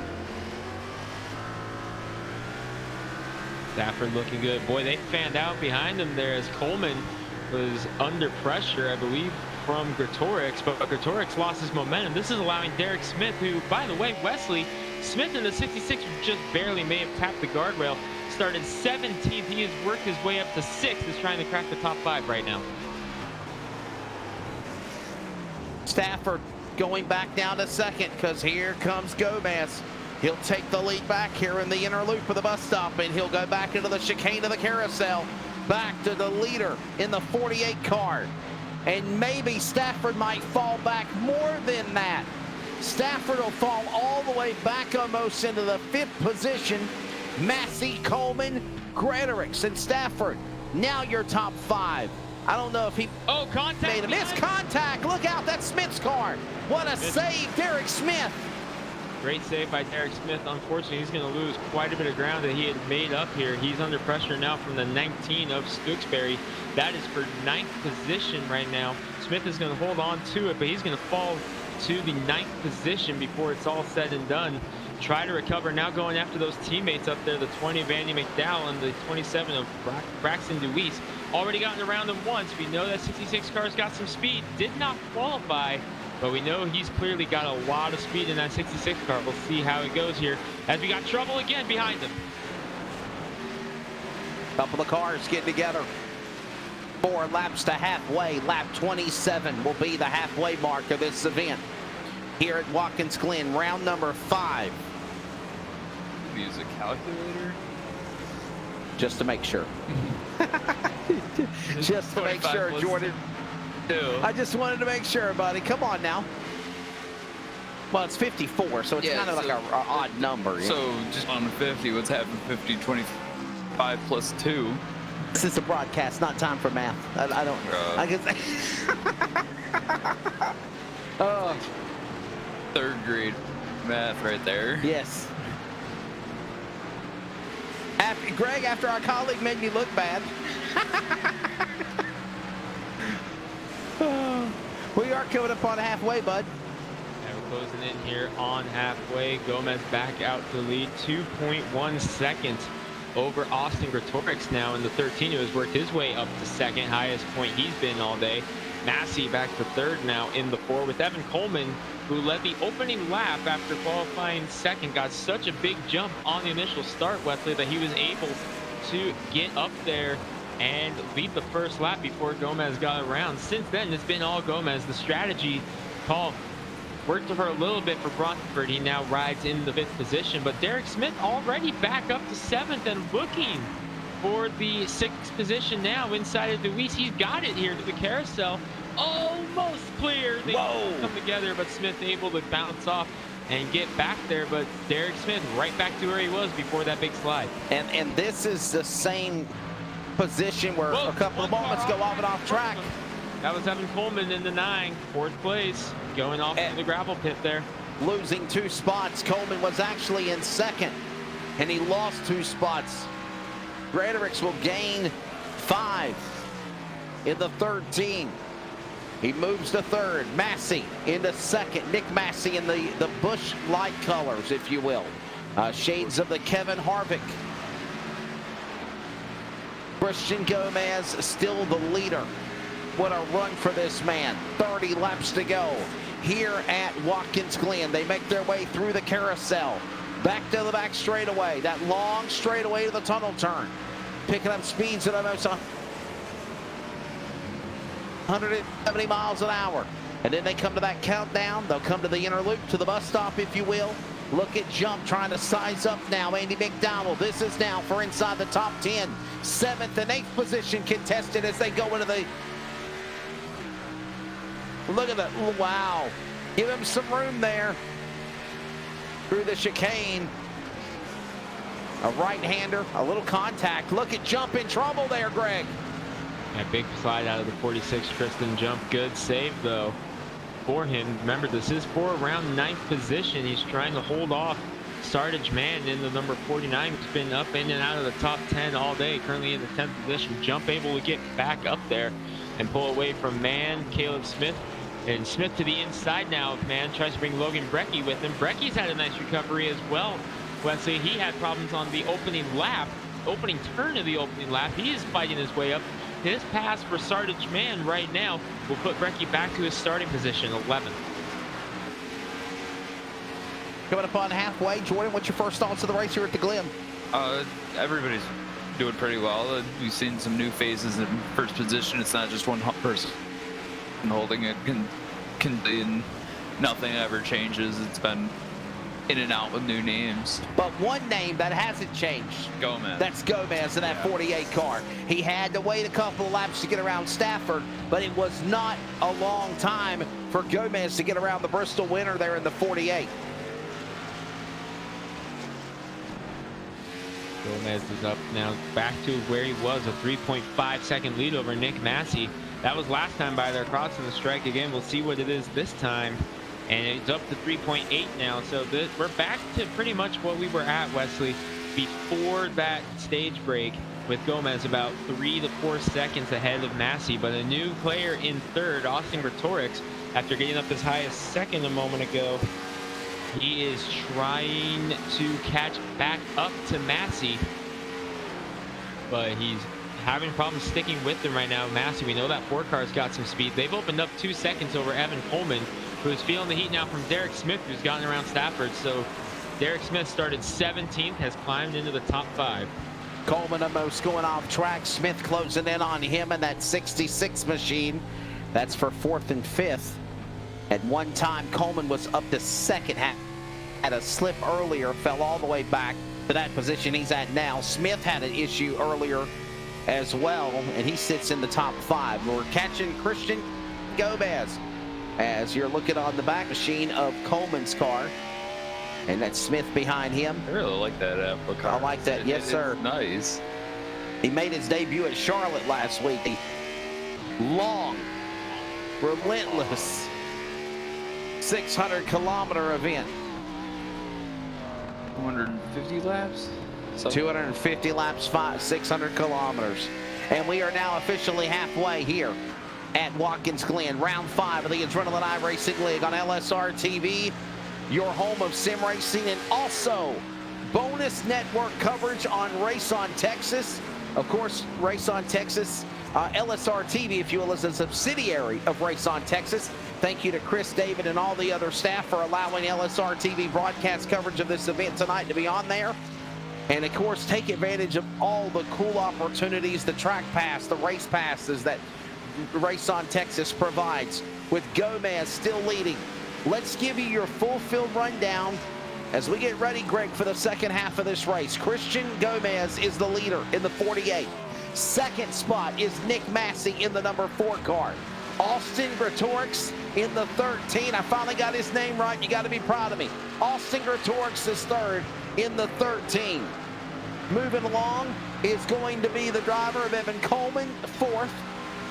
Stafford looking good. Boy, they fanned out behind him there as Coleman was under pressure, I believe, from Gretorix, but Gretorix lost his momentum. This is allowing Derek Smith, who, by the way, Wesley Smith in the 66 just barely may have tapped the guardrail. Started 17th. He has worked his way up to 6th. Is trying to crack the top 5 right now. Stafford going back down to 2nd, because here comes Gomez. He'll take the lead back here in the inner loop of the bus stop, and he'll go back into the chicane of the carousel, back to the leader in the 48 car. And maybe Stafford might fall back more than that. Stafford will fall all the way back almost into the 5th position. Massey, Coleman, Gretorix, and Stafford. Now your top 5. I don't know if he made a miss. Contact. Look out. That's Smith's car. What a save, Derek Smith. Great save by Derek Smith. Unfortunately, he's going to lose quite a bit of ground that he had made up here. He's under pressure now from the 19 of Stooksbury. That is for 9th position right now. Smith is going to hold on to it, but he's going to fall to the 9th position before it's all said and done. Try to recover now, going after those teammates up there, the 20 of Andy McDowell and the 27 of Braxton Deweese. Already gotten around them once. We know that 66 car's got some speed. Did not qualify, but we know he's clearly got a lot of speed in that 66 car. We'll see how it goes here as we got trouble again behind him. Couple of cars getting together. 4 laps to halfway. Lap 27 will be the halfway mark of this event here at Watkins Glen, round number 5. Use a calculator just to make sure. Just to make sure, Jordan. I just wanted to make sure, buddy. Come on now. Well, it's 54, so it's kind of like an odd number. So just on 50, what's happening? 50, 25 plus 2. This is a broadcast, not time for math. I don't. I guess. 3rd grade math right there. Yes. Greg, after our colleague made me look bad. We are coming up on halfway, bud. And we're closing in here on halfway. Gomez back out to lead 2.1 seconds over Austin Gretorix now in the 13, who has worked his way up to 2nd, highest point he's been all day. Massey back to third now in the 4 with Evan Coleman, who led the opening lap after qualifying second. Got such a big jump on the initial start, Wesley, that he was able to get up there and lead the first lap before Gomez got around. Since then, it's been all Gomez. The strategy call worked for a little bit for Brunford. He now rides in the 5th position, but Derek Smith already back up to 7th and looking for the 6th position now inside of Deweese. He's got it here to the carousel. Almost clear. They come together, but Smith able to bounce off and get back there, but Derek Smith right back to where he was before that big slide. And this is the same position where a couple of moments go off and off track. That was Evan Coleman in the 9, 4th place, going off in the gravel pit there. Losing 2 spots. Coleman was actually in 2nd, and he lost 2 spots. Greaterix will gain 5 in the 13. He moves to 3rd. Massey into 2nd. Nick Massey in the Busch light colors, if you will. Shades of the Kevin Harvick. Christian Gomez still the leader. What a run for this man. 30 laps to go here at Watkins Glen. They make their way through the carousel. Back to the back straightaway. That long straightaway to the tunnel turn. Picking up speeds at almost 170 miles an hour. And then they come to that countdown. They'll come to the inner loop, to the bus stop, if you will. Look at jump, trying to size up now. Andy McDowell. This is now for inside the top 10. 7th and 8th position contested as they go into the... Look at that. Wow. Give him some room there. Through the chicane. A right-hander, a little contact. Look at jump in trouble there, Greg. A big slide out of the 46, Tristan Jump. Good save, though, for him. Remember, this is for around 9th position. He's trying to hold off Sardage Man in the number 49. He's been up in and out of the top 10 all day. Currently in the 10th position. Jump able to get back up there and pull away from Mann, Caleb Smith. And Smith to the inside now. Mann tries to bring Logan Brecky with him. Brecky's had a nice recovery as well, Wesley. He had problems on the opening lap, opening turn of the opening lap. He is fighting his way up. His pass for Sardage Man right now will put Brecky back to his starting position, 11th. Coming up on halfway, Jordan, what's your first thoughts of the race here at the Glen? Everybody's doing pretty well. We've seen some new phases in first position. It's not just one person holding it. Nothing ever changes. It's been in and out with new names. But one name that hasn't changed. Gomez. That's Gomez in that 48 car. He had to wait a couple of laps to get around Stafford, but it was not a long time for Gomez to get around the Bristol winner there in the 48. Gomez is up now back to where he was, a 3.5 second lead over Nick Massey. That was last time by their crossing the strike. Again, we'll see what it is this time. And it's up to 3.8 now. So we're back to pretty much what we were at, Wesley, before that stage break, with Gomez about 3 to 4 seconds ahead of Massey. But a new player in 3rd, Austin Gretorix, after getting up as high as 2nd a moment ago, he is trying to catch back up to Massey, but he's having problems sticking with him right now. Massey, we know that 4 car's got some speed. They've opened up 2 seconds over Evan Coleman, who's feeling the heat now from Derek Smith, who's gotten around Stafford. So Derek Smith started 17th, has climbed into the top 5. Coleman almost going off track. Smith closing in on him in that 66 machine. That's for 4th and 5th. At one time, Coleman was up to 2nd, had a slip earlier, fell all the way back to that position he's at now. Smith had an issue earlier as well, and he sits in the top 5. We're catching Christian Gomez as you're looking on the back machine of Coleman's car, and that's Smith behind him. I really like that Apple car. I like that. Yes, sir. Nice. He made his debut at Charlotte last week. The long, relentless 600-kilometer event. 250 laps? 250 laps, 600 kilometers. And we are now officially halfway here at Watkins Glen. Round 5 of the Adrenaline iRacing League on LSR TV, your home of sim racing, and also bonus network coverage on Race on Texas. Of course, Race on Texas LSR TV, if you will, is a subsidiary of Race on Texas. Thank you to Chris, David, and all the other staff for allowing LSR TV broadcast coverage of this event tonight to be on there. And of course, take advantage of all the cool opportunities, the track pass, the race passes that Race on Texas provides, with Gomez still leading. Let's give you your full field rundown as we get ready, Greg, for the second half of this race. Christian Gomez is the leader in the 48. Second spot is Nick Massey in the number 4 car. Austin Gretorix in the 13. I finally got his name right. You got to be proud of me. Austin Gretorix is third in the 13. Moving along is going to be the driver of Evan Coleman, 4th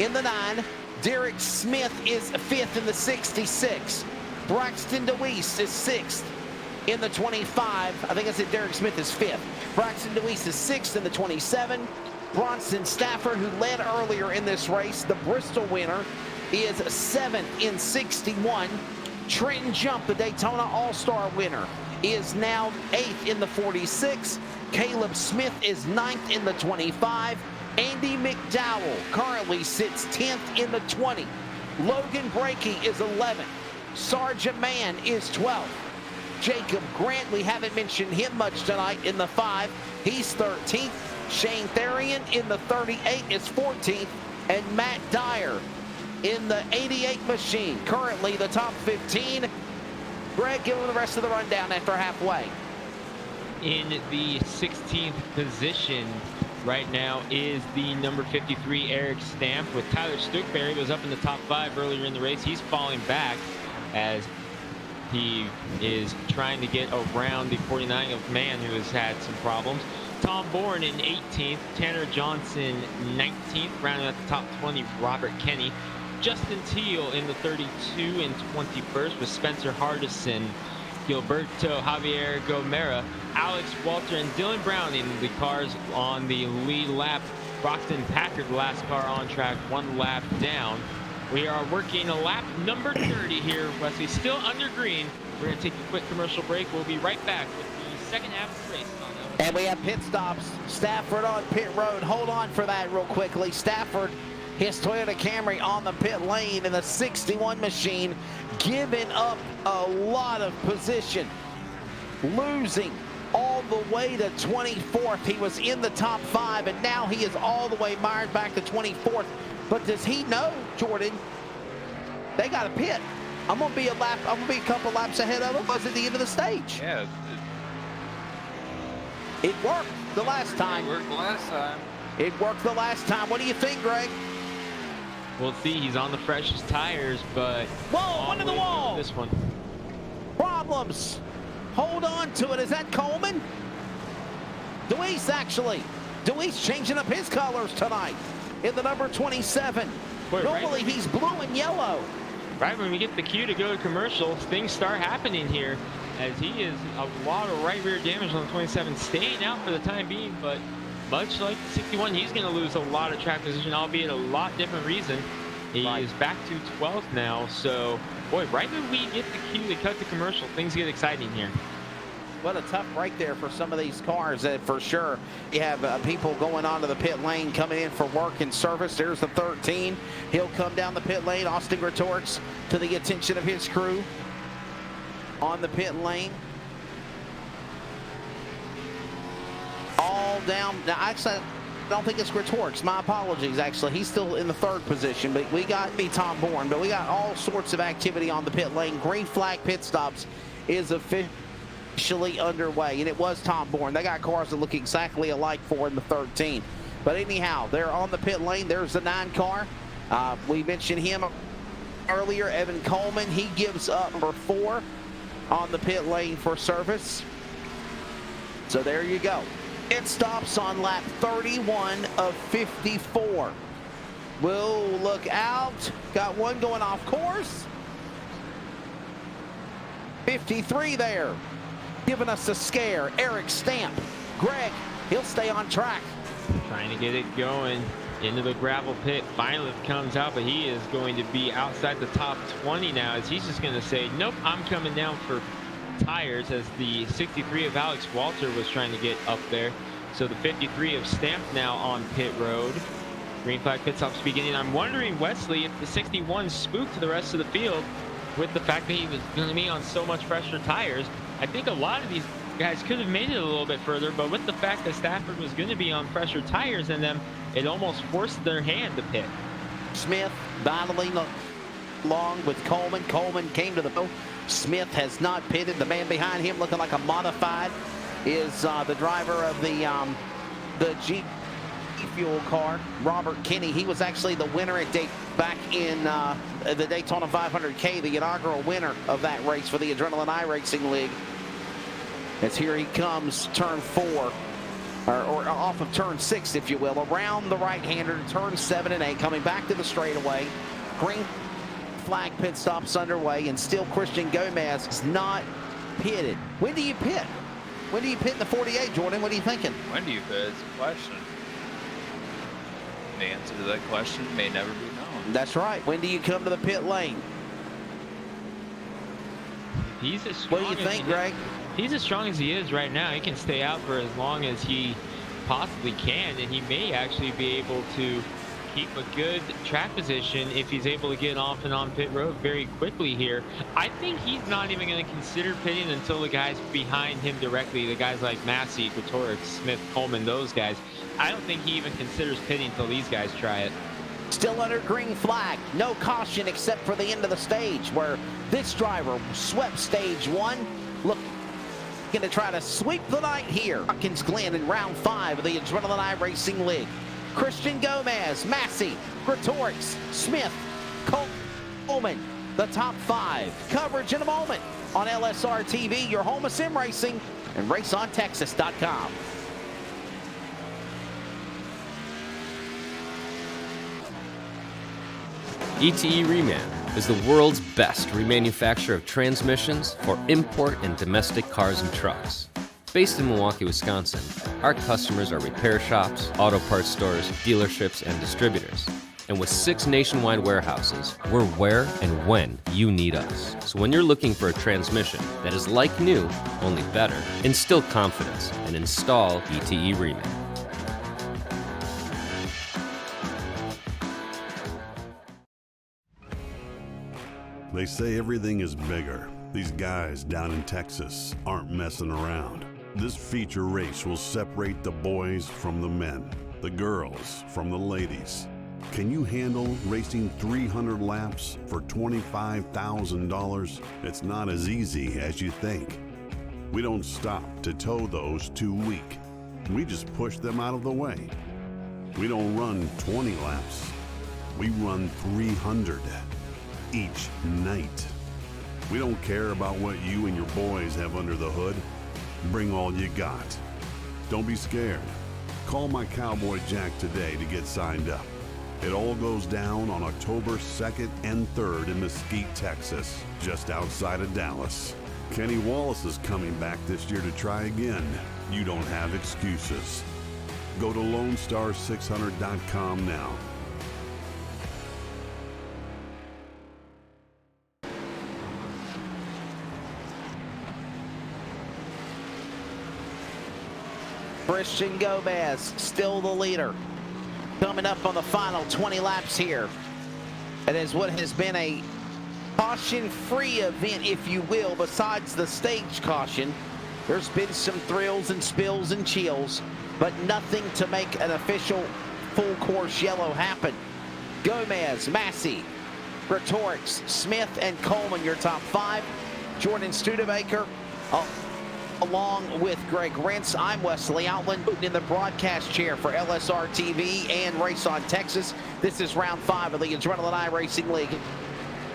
in the 9. Derek Smith is 5th in the 66. Braxton DeWeese is 6th in the 25. I think I said Derek Smith is 5th. Braxton DeWeese is 6th in the 27. Bronson Stafford, who led earlier in this race, the Bristol winner, is 7th in 61. Trenton Jump, the Daytona All-Star winner, is now 8th in the 46. Caleb Smith is 9th in the 25. Andy McDowell currently sits 10th in the 20. Logan Brakey is 11th. Sergeant Mann is 12th. Jacob Grant, we haven't mentioned him much tonight, in the 5. He's 13th. Shane Therian in the 38 is 14th. And Matt Dyer in the 88 machine, currently the top 15. Greg, give him the rest of the rundown after halfway. In the 16th position right now is the number 53 Eric Stamp, with Tyler Stuckberry, was up in the top 5 earlier in the race. He's falling back as he is trying to get around the 49 of Mann, who has had some problems. Tom Bourne in 18th, Tanner Johnson 19th, rounding out the top 20, Robert Kenny. Justin Teal in the 32 and 21st, with Spencer Hardison, Gilberto Javier Gomera, Alex Walter, and Dylan Brown in the cars on the lead lap. Brockton Packard, the last car on track, 1 lap down. We are working a lap number 30 here, Wesley, still under green. We're going to take a quick commercial break. We'll be right back with the second half of the race. And we have pit stops. Stafford on pit road. Hold on for that real quickly. Stafford, his Toyota Camry on the pit lane in the 61 machine, giving up a lot of position, losing all the way to 24th. He was in the top 5, and now he is all the way mired back to 24th. But does he know, Jordan, they got a pit? I'm gonna be a couple laps ahead of him. Was at the end of the stage. Yeah. It worked the last time. It worked the last time. It worked the last time. What do you think, Greg? We'll see. He's on the freshest tires, but whoa, one to the wall. This one. Problems. Hold on to it. Is that Coleman? DeWeese, actually. DeWeese changing up his colors tonight in the number 27. Boy, normally he's blue and yellow. Right when we get the cue to go to commercial, things start happening here, as he is a lot of right rear damage on the 27, staying out for the time being, but much like the 61, he's going to lose a lot of track position, albeit a lot different reason. He is back to 12th now, so boy, right when we get the cue to cut to commercial, things get exciting here. What a tough break there for some of these cars, for sure. You have people going onto the pit lane, coming in for work and service. There's the 13. He'll come down the pit lane. Austin Gretorix to the attention of his crew on the pit lane. All down. Now, actually, I don't think it's Gretorix. My apologies, actually. He's still in the 3rd position, but we got Tom Bourne, but we got all sorts of activity on the pit lane. Green flag pit stops is officially underway, and it was Tom Bourne. They got cars that look exactly alike for in the 13. But anyhow, they're on the pit lane. There's the 9 car. We mentioned him earlier, Evan Coleman. He gives up number 4 on the pit lane for service. So there you go. It stops on lap 31 of 54. We'll look out. Got one going off course. 53 there. Giving us a scare. Eric Stamp. Greg, he'll stay on track. Trying to get it going into the gravel pit. Finally comes out, but he is going to be outside the top 20 now, as he's just going to say, nope, I'm coming down for tires, as the 63 of Alex Walter was trying to get up there. So the 53 of Stamp now on pit road. Green flag pit stops beginning. I'm wondering, Wesley, if the 61 spooked the rest of the field with the fact that he was going to be on so much pressure tires. I think a lot of these guys could have made it a little bit further, but with the fact that Stafford was going to be on pressure tires in them, it almost forced their hand to pit. Smith battling along with Coleman. Coleman came to the boat. Smith has not pitted. The man behind him looking like a modified is the driver of the G Fuel car, Robert Kinney. He was actually the winner back in the Daytona 500K, the inaugural winner of that race for the Adrenaline iRacing League. As here he comes, turn 4, or off of turn 6, if you will, around the right-hander, turn 7 and 8, coming back to the straightaway. Green flag pit stops underway, and still Christian Gomez is not pitted. When do you pit? When do you pit in the 48, Jordan? What are you thinking? When do you pit? It's a question. The answer to that question may never be known. That's right. When do you come to the pit lane? He's as What strong do you think, Greg? He's as strong as he is right now. He can stay out for as long as he possibly can, and he may actually be able to keep a good track position if he's able to get off and on pit road very quickly here. I think he's not even going to consider pitting until the guys behind him directly, the guys like Massey, Gretorix, Smith, Coleman, those guys. I don't think he even considers pitting until these guys try it. Still under green flag. No caution except for the end of the stage, where this driver swept stage 1. Look, going to try to sweep the night here. Watkins Glen in round 5 of the Adrenaline iRacing League. Christian Gomez, Massey, Gretorix, Smith, Coleman, the top 5. Coverage in a moment on LSR TV, your home of sim racing, and raceontexas.com. ETE Reman is the world's best remanufacturer of transmissions for import and domestic cars and trucks. Based in Milwaukee, Wisconsin, our customers are repair shops, auto parts stores, dealerships, and distributors. And with 6 nationwide warehouses, we're where and when you need us. So when you're looking for a transmission that is like new, only better, instill confidence and install ETE Reman. They say everything is bigger. These guys down in Texas aren't messing around. This feature race will separate the boys from the men, the girls from the ladies. Can you handle racing 300 laps for $25,000? It's not as easy as you think. We don't stop to tow those too weak. We just push them out of the way. We don't run 20 laps. We run 300 each night. We don't care about what you and your boys have under the hood. Bring all you got. Don't be scared. Call my Cowboy Jack today to get signed up. It all goes down on October 2nd and 3rd in Mesquite, Texas, just outside of Dallas. Kenny Wallace is coming back this year to try again. You don't have excuses. Go to LoneStar600.com now. Christian Gomez, still the leader. Coming up on the final 20 laps here. It is what has been a caution-free event, if you will, besides the stage caution. There's been some thrills and spills and chills, but nothing to make an official full course yellow happen. Gomez, Massey, Gretorix, Smith, and Coleman, your top 5. Jordan Studebaker, along with Greg Rentz. I'm Wesley Outland in the broadcast chair for LSR TV and Race on Texas. This is round 5 of the Adrenaline iRacing League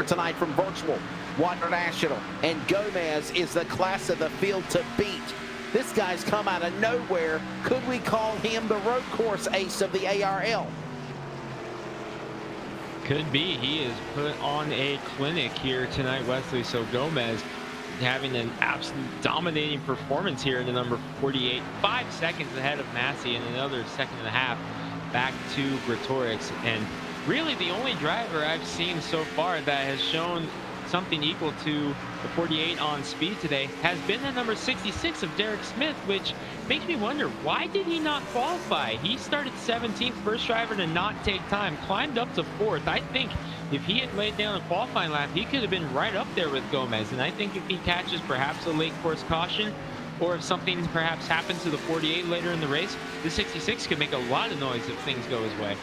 tonight from virtual Water National. And Gomez is the class of the field to beat. This guy's come out of nowhere. Could we call him the road course ace of the ARL? Could be. He has put on a clinic here tonight, Wesley. So Gomez having an absolute dominating performance here in the number 48, 5 seconds ahead of Massey and another 1.5 seconds back to Gretorix. And really the only driver I've seen so far that has shown something equal to the 48 on speed today has been the number 66 of Derek Smith, which makes me wonder, why did he not qualify? He started 17th, first driver to not take time, climbed up to 4th. I think if he had laid down a qualifying lap, he could have been right up there with Gomez. And I think if he catches perhaps a late course caution, or if something perhaps happens to the 48 later in the race, the 66 could make a lot of noise if things go his way.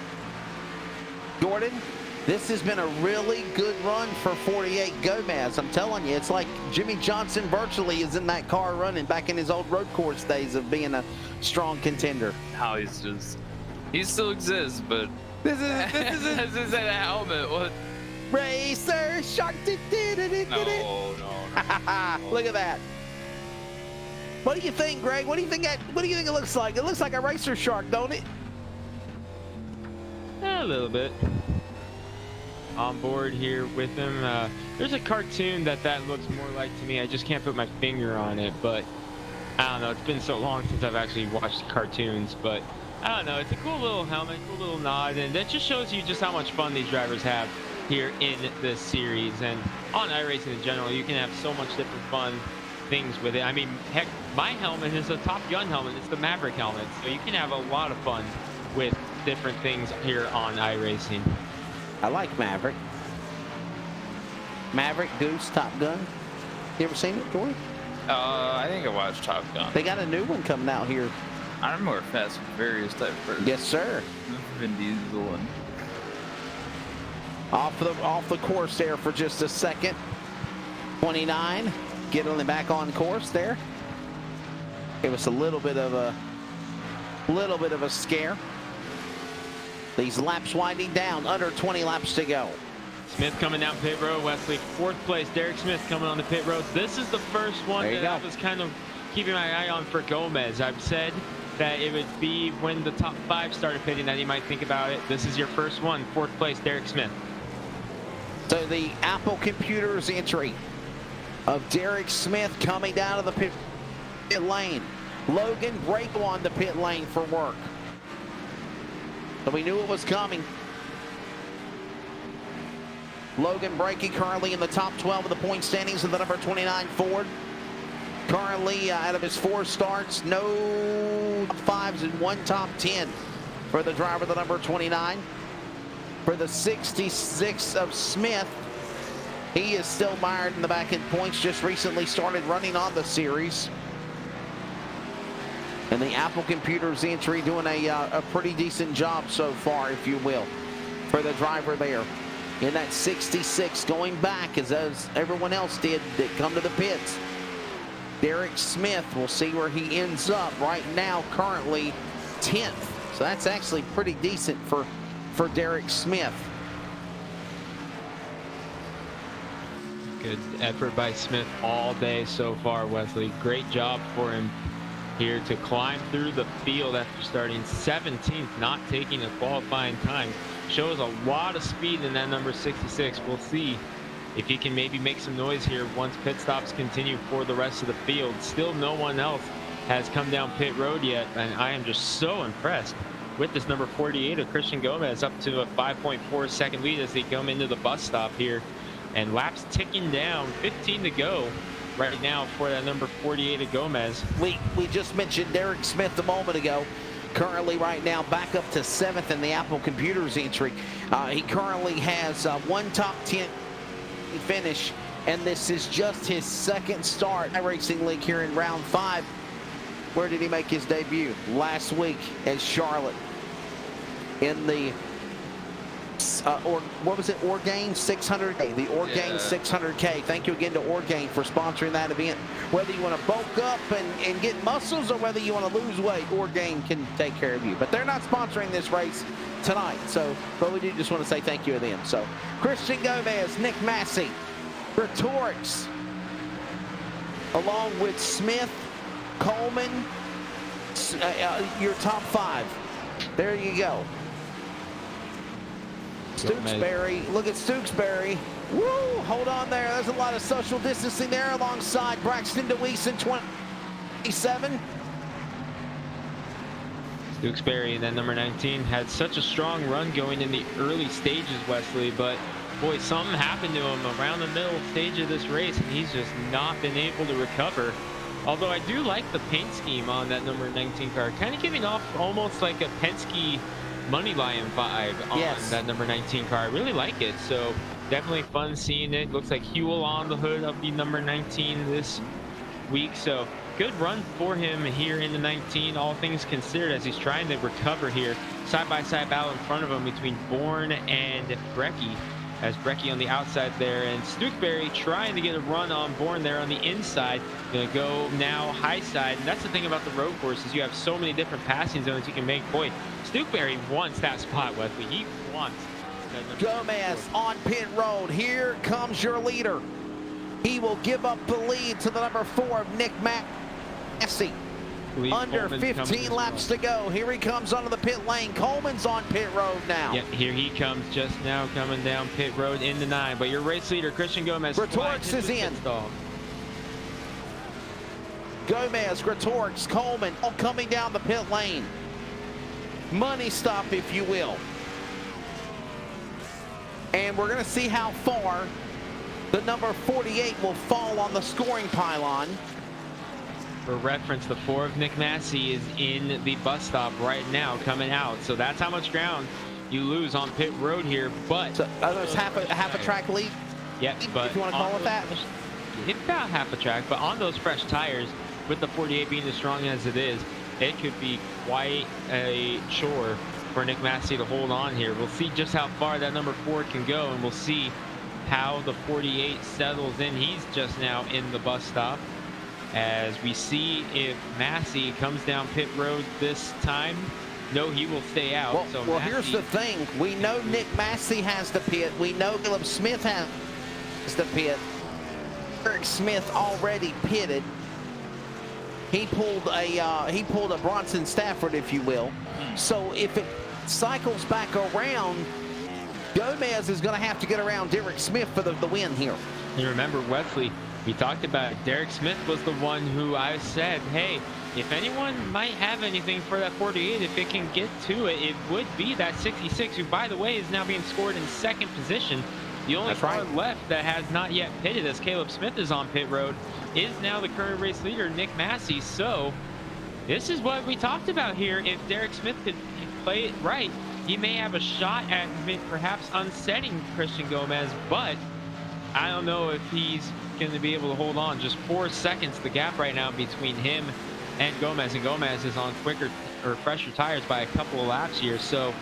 Jordan, this has been a really good run for 48 Gomez. I'm telling you, it's like Jimmy Johnson virtually is in that car running back in his old road course days of being a strong contender. Now he still exists, but this is a helmet. What? Racer Shark. No. Look at that. What do you think, Greg? What do you think it looks like? It looks like a racer shark, don't it? A little bit. On board here with him. There's a cartoon that looks more like to me. I just can't put my finger on it, but I don't know. It's been so long since I've actually watched cartoons, but I don't know. It's a cool little helmet, cool little nod, and that just shows you just how much fun these drivers have here in this series. And on iRacing in general, you can have so much different fun things with it. I mean, heck, my helmet is a Top Gun helmet. It's the Maverick helmet, so you can have a lot of fun with different things here on iRacing. I like Maverick. Maverick, Goose, Top Gun. You ever seen it, Jordan? I think I watched Top Gun. They got a new one coming out here. I remember Fast and Furious type first. Yes, sir. Vin Diesel and Off the course there for just a second. 29, getting back on course there. It was a little bit of a scare. These laps winding down, under 20 laps to go. Smith coming down pit road. Wesley, 4th place. Derek Smith coming on the pit road. This is the first one that I was kind of keeping my eye on for Gomez. I've said that it would be when the top 5 started pitting that he might think about it. This is your first one. 4th place, Derek Smith. So the Apple Computers entry of Derek Smith coming down to the pit lane. Logan Brake on the pit lane for work. So we knew it was coming. Logan Brake currently in the top 12 of the point standings of the number 29 Ford. Currently out of his 4 starts, no top 5s and 1 top 10 for the driver, the number 29. For the 66 of Smith, he is still mired in the back end points, just recently started running on the series. And the Apple Computers entry doing a pretty decent job so far, if you will, for the driver there. In that 66, going back as everyone else did that come to the pits. Derek Smith, we'll see where he ends up. Right now, currently 10th. So that's actually pretty decent for Derek Smith. Good effort by Smith all day so far, Wesley. Great job for him here to climb through the field after starting 17th, not taking a qualifying time. Shows a lot of speed in that number 66. We'll see if he can maybe make some noise here once pit stops continue for the rest of the field. Still no one else has come down pit road yet, and I am just so impressed with this number 48 of Christian Gomez, up to a 5.4 second lead as they come into the bus stop here, and laps ticking down, 15 to go right now for that number 48 of Gomez. We just mentioned Derek Smith a moment ago. Currently right now back up to 7th in the Apple Computers entry. He currently has 1 top 10 finish, and this is just his 2nd start at Racing League here in round 5. Where did he make his debut? Last week at Charlotte in the what was it, Orgain 600K, the Orgain 600K. Thank you again to Orgain for sponsoring that event. Whether you want to bulk up and get muscles, or whether you want to lose weight, Orgain can take care of you. But they're not sponsoring this race tonight, but we do just want to say thank you to them. So Christian Gomez, Nick Massey, Retorix, along with Smith, Coleman, your top 5. There you go. Stooksbury, look at Stooksbury. Woo, hold on there. There's a lot of social distancing there alongside Braxton DeWeese in 27. Stooksbury, and then number 19, had such a strong run going in the early stages, Wesley, but boy, something happened to him around the middle stage of this race, and he's just not been able to recover. Although I do like the paint scheme on that number 19 car, kind of giving off almost like a Penske Money Lion vibe on that number 19 car. I really like it. So definitely fun seeing it. Looks like Huel on the hood of the number 19 this week. So good run for him here in the 19, all things considered, as he's trying to recover here. Side-by-side battle in front of him between Bourne and Brecky, as Brecky on the outside there, and Stukeberry trying to get a run on Bourne there on the inside. Gonna go now high side, and that's the thing about the road courses. You have so many different passing zones you can make. Boy, Stukeberry wants that spot, Wesley. He wants that. Gomez on pit road. Here comes your leader. He will give up the lead to the number 4 of Nick Massey. Under 15 laps to go. Here he comes onto the pit lane. Coleman's on pit road now. Yep, here he comes just now coming down pit road in the 9. But your race leader, Christian Gomez. Gretorix is in. Gomez, Gretorix, Coleman all coming down the pit lane. Money stop, if you will. And we're going to see how far the number 48 will fall on the scoring pylon. For reference, the 4 of Nick Massey is in the bus stop right now, coming out. So that's how much ground you lose on pit road here. But so there's half a track lead. Yep, but if you want to call it that, it's about half a track. But on those fresh tires, with the 48 being as strong as it is, it could be quite a chore for Nick Massey to hold on here. We'll see just how far that number 4 can go, and we'll see how the 48 settles in. He's just now in the bus stop, as we see if Massey comes down pit road this time. No, he will stay out. Well, so well here's the thing. We know Nick Massey has the pit. We know Caleb Smith has the pit. Eric Smith already pitted. He pulled a Bronson Stafford, if you will. So if it cycles back around, Gomez is going to have to get around Derek Smith for the win here. And remember, Wesley, we talked about it. Derek Smith was the one who I said, hey, if anyone might have anything for that 48, if it can get to it, it would be that 66, who, by the way, is now being scored in 2nd position. The only car left that has not yet pitted, as Caleb Smith is on pit road, is now the current race leader, Nick Massey. So this is what we talked about here. If Derek Smith could play it right, he may have a shot at perhaps unsetting Christian Gomez, but I don't know if he's going to be able to hold on. Just 4 seconds the gap right now between him and Gomez is on quicker or fresher tires by a couple of laps here. So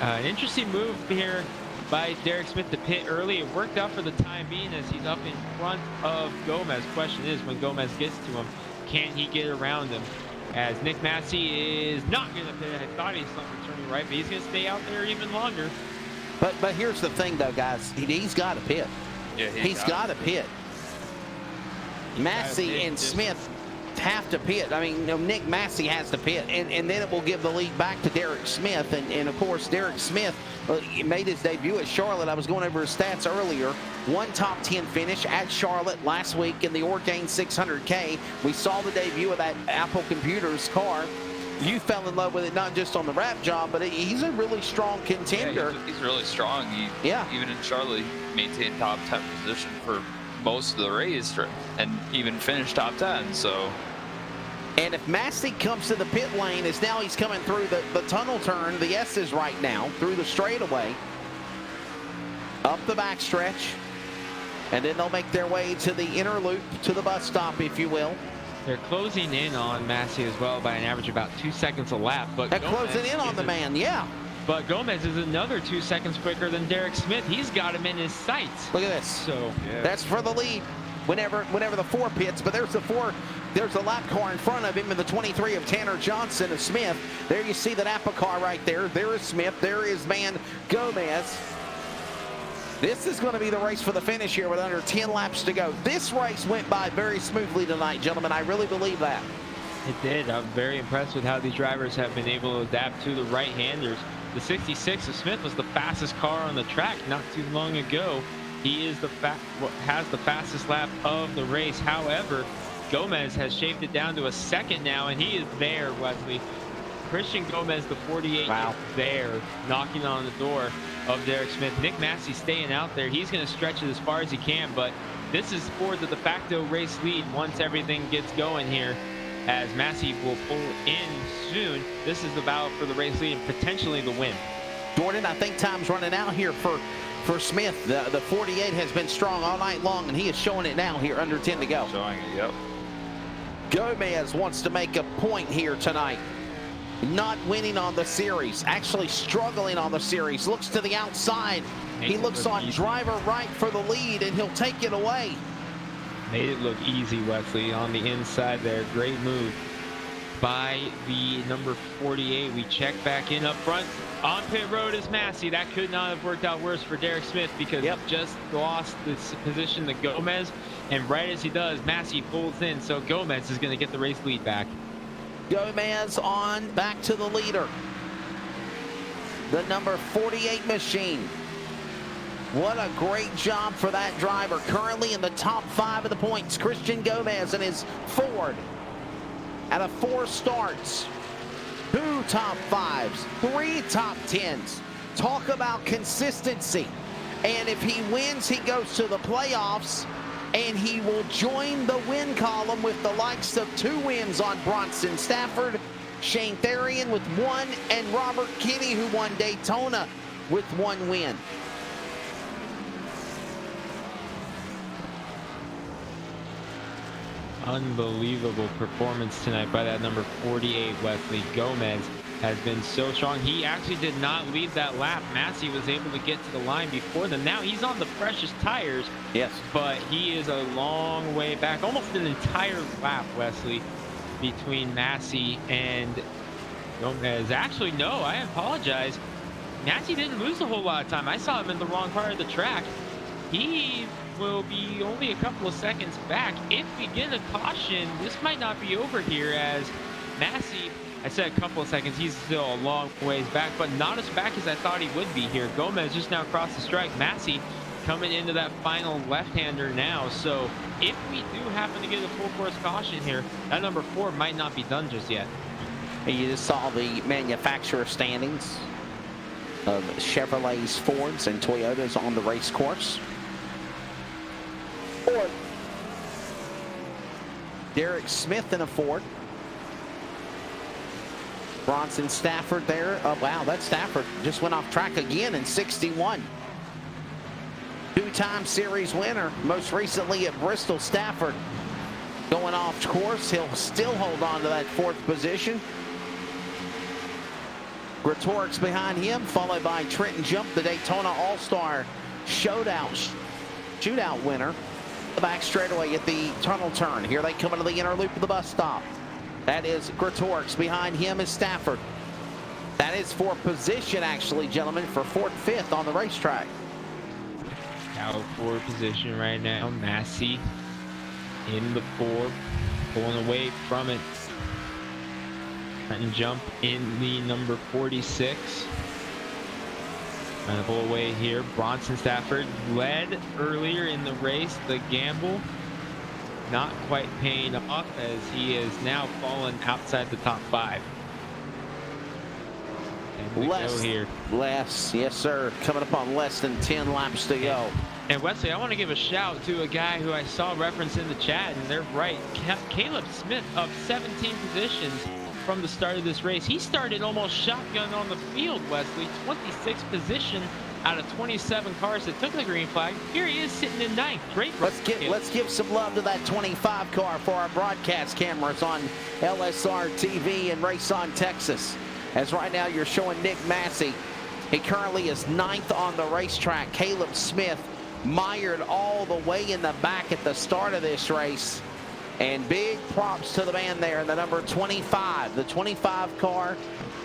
an interesting move here by Derek Smith to pit early. It worked out for the time being, as he's up in front of Gomez. Question is, when Gomez gets to him, can he get around him? As Nick Massey is not going to pit. I thought he saw him turning right, but he's going to stay out there even longer. But here's the thing, though, guys. He's got to pit. Yeah, he's got to pit. Massey and Smith have to pit. I mean, Nick Massey has to pit, and then it will give the lead back to Derek Smith. And of course, Derek Smith made his debut at Charlotte. I was going over his stats earlier. 1 top 10 finish at Charlotte last week in the Orgain 600K. We saw the debut of that Apple Computers car. You fell in love with it, not just on the wrap job, but he's a really strong contender. Yeah, he's really strong. Even in Charlotte, he maintained top 10 position for most of the race, and even finished top 10. So, and if Massey comes to the pit lane, as now he's coming through the tunnel turn, the S's right now, through the straightaway, up the backstretch, and then they'll make their way to the inner loop, to the bus stop, if you will. They're closing in on Massey as well by an average of about 2 seconds a lap. But they're closing in on the man, yeah. But Gomez is another 2 seconds quicker than Derek Smith. He's got him in his sights. Look at this. So that's for the lead whenever the 4 pits. But there's the 4. There's a lap car in front of him in the 23 of Tanner Johnson of Smith. There you see the Napa car right there. There is Smith. There is Gomez. This is going to be the race for the finish here with under 10 laps to go. This race went by very smoothly tonight, gentlemen. I really believe that. It did. I'm very impressed with how these drivers have been able to adapt to the right-handers. The 66 of Smith was the fastest car on the track not too long ago. He is has the fastest lap of the race. However, Gomez has shaved it down to a second now, and he is there, Wesley. Christian Gomez, the 48, Wow. is there knocking on the door of Derek Smith. Nick Massey staying out there. He's going to stretch it as far as he can, but this is for the de facto race lead once everything gets going here, as Massey will pull in soon. This is the battle for the race lead and potentially the win. Jordan, I think time's running out here for Smith. The 48 has been strong all night long, and he is showing it now here, under 10 to go. Showing it, yep. Gomez wants to make a point here tonight. Not winning on the series, actually struggling on the series. Looks to the outside. He looks on driver right for the lead, and he'll take it away. Made it look easy, Wesley, on the inside there. Great move by the number 48. We check back in up front. On pit road is Massey. That could not have worked out worse for Derek Smith, because he just lost this position to Gomez. And right as he does, Massey pulls in, so Gomez is going to get the race lead back. Gomez on back to the leader. The number 48 machine. What a great job for that driver. Currently in the top 5 of the points, Christian Gomez and his Ford. Out of 4 starts, 2 top 5s, 3 top 10s. Talk about consistency. And if he wins, he goes to the playoffs, and he will join the win column with the likes of 2 wins on Bronson Stafford, Shane Therian with 1, and Robert Kinney, who won Daytona with 1 win. Unbelievable performance tonight by that number 48, Wesley. Gomez has been so strong. He actually did not lead that lap. Massey was able to get to the line before them. Now he's on the freshest tires. Yes. But he is a long way back, almost an entire lap, Wesley, between Massey and Gomez. Actually, no, I apologize. Massey didn't lose a whole lot of time. I saw him in the wrong part of the track. He will be only a couple of seconds back. If we get a caution, this might not be over here, as Massey, I said a couple of seconds, he's still a long ways back, but not as back as I thought he would be here. Gomez just now crossed the strike. Massey coming into that final left-hander now, so if we do happen to get a full course caution here, that number 4 might not be done just yet. And you just saw the manufacturer standings of Chevrolets, Fords, and Toyotas on the race course. Ford. Derek Smith in a Ford. Bronson Stafford there. Oh, wow, that Stafford just went off track again in 61. 2-time series winner, most recently at Bristol. Stafford going off course. He'll still hold on to that 4th position. Gretorix behind him, followed by Trenton Jump, the Daytona All-Star shootout winner. The back straightaway at the tunnel turn. Here they come into the inner loop of the bus stop. That is Gretorix. Behind him is Stafford. That is for position, actually, gentlemen, for 4th, 5th on the racetrack. Out for position right now. Massey in the 4, pulling away from it. Trenton Jump in the number 46. Trying to pull away here. Bronson Stafford led earlier in the race. The gamble not quite paying off, as he is now fallen outside the top 5. And we go here. Less, yes sir. Coming up on less than 10 laps to go. And Wesley, I want to give a shout to a guy who I saw referenced in the chat, and they're right. Caleb Smith up 17 positions from the start of this race. He started almost shotgun on the field, Wesley. 26th position out of 27 cars that took the green flag. Here he is sitting in 9th. Great. Let's give some love to that 25 car for our broadcast cameras on LSR TV and Race On Texas. As right now you're showing Nick Massey. He currently is 9th on the racetrack. Caleb Smith mired all the way in the back at the start of this race. And big props to the man there in the number 25. The 25 car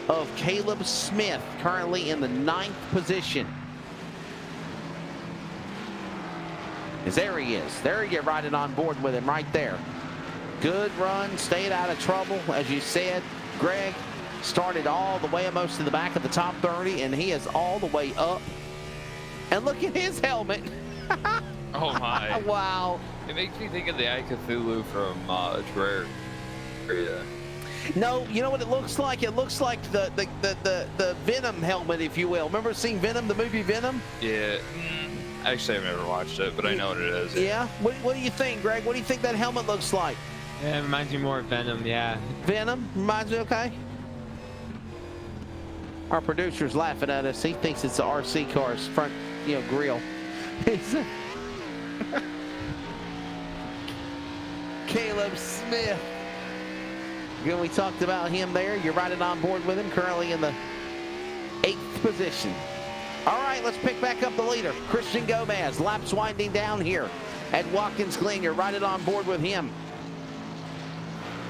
of Caleb Smith, currently in the 9th position. There he is. There you riding on board with him right there. Good run, stayed out of trouble. As you said, Greg started all the way almost to the back of the top 30, and he is all the way up. And look at his helmet. Oh my. Wow. It makes me think of the Eye Cthulhu from Terraria. No, you know what it looks like? It looks like the Venom helmet, if you will. Remember seeing Venom, the movie Venom? Yeah. Actually, I've never watched it, but I know what it is. Yeah? What do you think, Greg? What do you think that helmet looks like? Yeah, it reminds me more of Venom, yeah. Venom? Reminds me, okay. Our producer's laughing at us. He thinks it's the RC car's front, grill. Caleb Smith. Again, we talked about him there. You're riding on board with him, currently in the 8th position. All right, let's pick back up the leader, Christian Gomez. Laps winding down here at Watkins Glen. You're riding on board with him.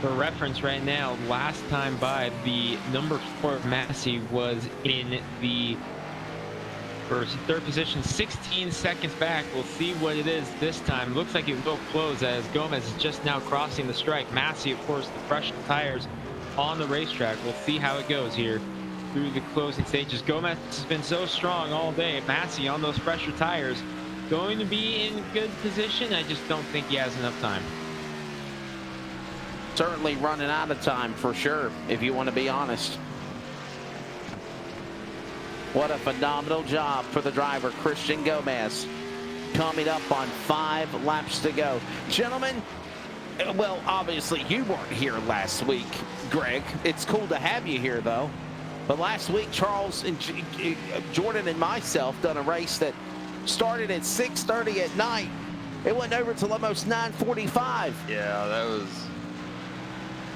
For reference right now, last time by, the number 4 Massey was in the third position, 16 seconds back. We'll see what it is this time. Looks like it will close as Gomez is just now crossing the stripe. Massey, of course, the fresh tires on the racetrack. We'll see how it goes here through the closing stages. Gomez has been so strong all day. Massey on those fresher tires, going to be in good position. I just don't think he has enough time. Certainly running out of time for sure, if you want to be honest. What a phenomenal job for the driver, Christian Gomez. Coming up on 5 laps to go. Gentlemen, well, obviously you weren't here last week, Greg. It's cool to have you here, though. But last week, Charles and Jordan and myself done a race that started at 6:30 at night. It went over till almost 9:45. Yeah, that was...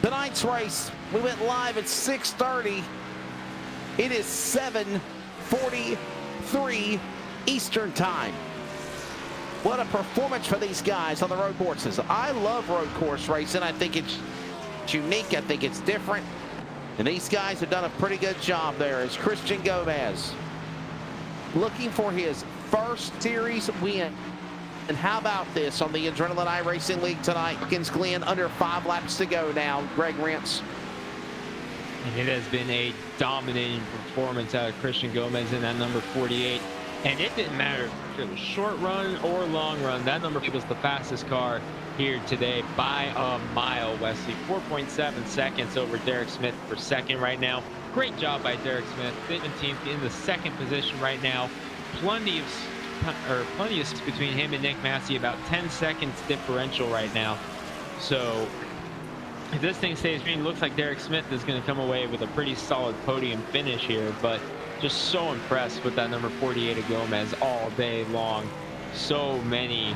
Tonight's race, we went live at 6:30. It is 7:43 Eastern time. What a performance for these guys on the road courses. I love road course racing. I think it's unique. I think it's different. And these guys have done a pretty good job there as Christian Gomez looking for his first series win. And how about this on the Adrenaline iRacing League tonight? Watkins Glen under 5 laps to go now. Greg Rentz. And it has been a dominating performance out of Christian Gomez in that number 48. And it didn't matter if it was short run or long run. That number was the fastest car here today by a mile, Wesley. 4.7 seconds over Derek Smith for second right now. Great job by Derek Smith. 17th in the second position right now. Plenty of space between him and Nick Massey, about 10 seconds differential right now. So if this thing stays green, it looks like Derek Smith is going to come away with a pretty solid podium finish here, but just so impressed with that number 48 of Gomez all day long. So many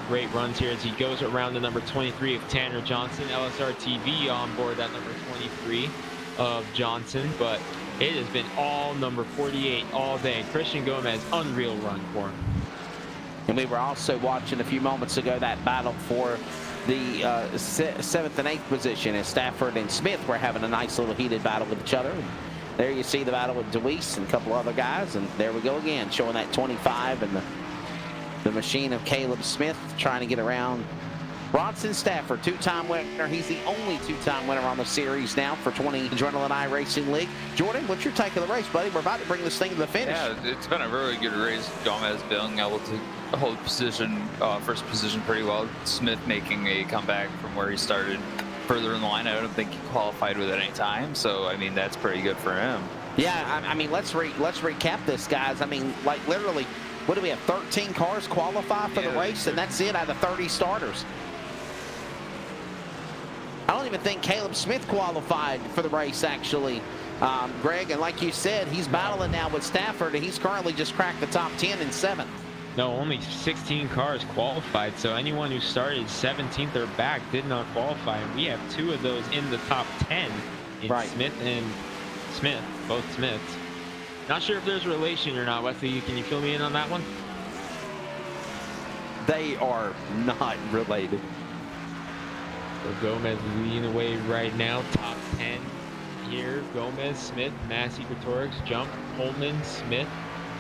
great runs here as he goes around the number 23 of Tanner Johnson. LSR TV on board that number 23 of Johnson, but it has been all number 48 all day. Christian Gomez, unreal run for him. And we were also watching a few moments ago that battle for the 7th and 8th position as Stafford and Smith were having a nice little heated battle with each other. And there you see the battle with DeWeese and a couple other guys. And there we go again, showing that 25 and the machine of Caleb Smith trying to get around Bronson Stafford, 2-time winner. He's the only 2-time winner on the series now for 20 Adrenaline iRacing League. Jordan, what's your take of the race, buddy? We're about to bring this thing to the finish. Yeah, it's been a really good race. Gomez being able to hold position, first position pretty well. Smith making a comeback from where he started further in the line. I don't think he qualified with it any time. So, I mean, that's pretty good for him. Yeah, I mean, let's recap this, guys. I mean, like literally, what do we have? 13 cars qualify for the race, and that's it out of 30 starters. I don't even think Caleb Smith qualified for the race, actually, Greg. And like you said, he's battling now with Stafford, and he's currently just cracked the top 10 in 7th. No, only 16 cars qualified, so anyone who started 17th or back did not qualify. And we have 2 of those in the top 10 in right. Smith and Smith, both Smiths. Not sure if there's a relation or not, Wesley. Can you fill me in on that one? They are not related. So Gomez is leading the way right now. Top 10 here. Gomez, Smith, Massey, Gretorix, Jump, Holman, Smith,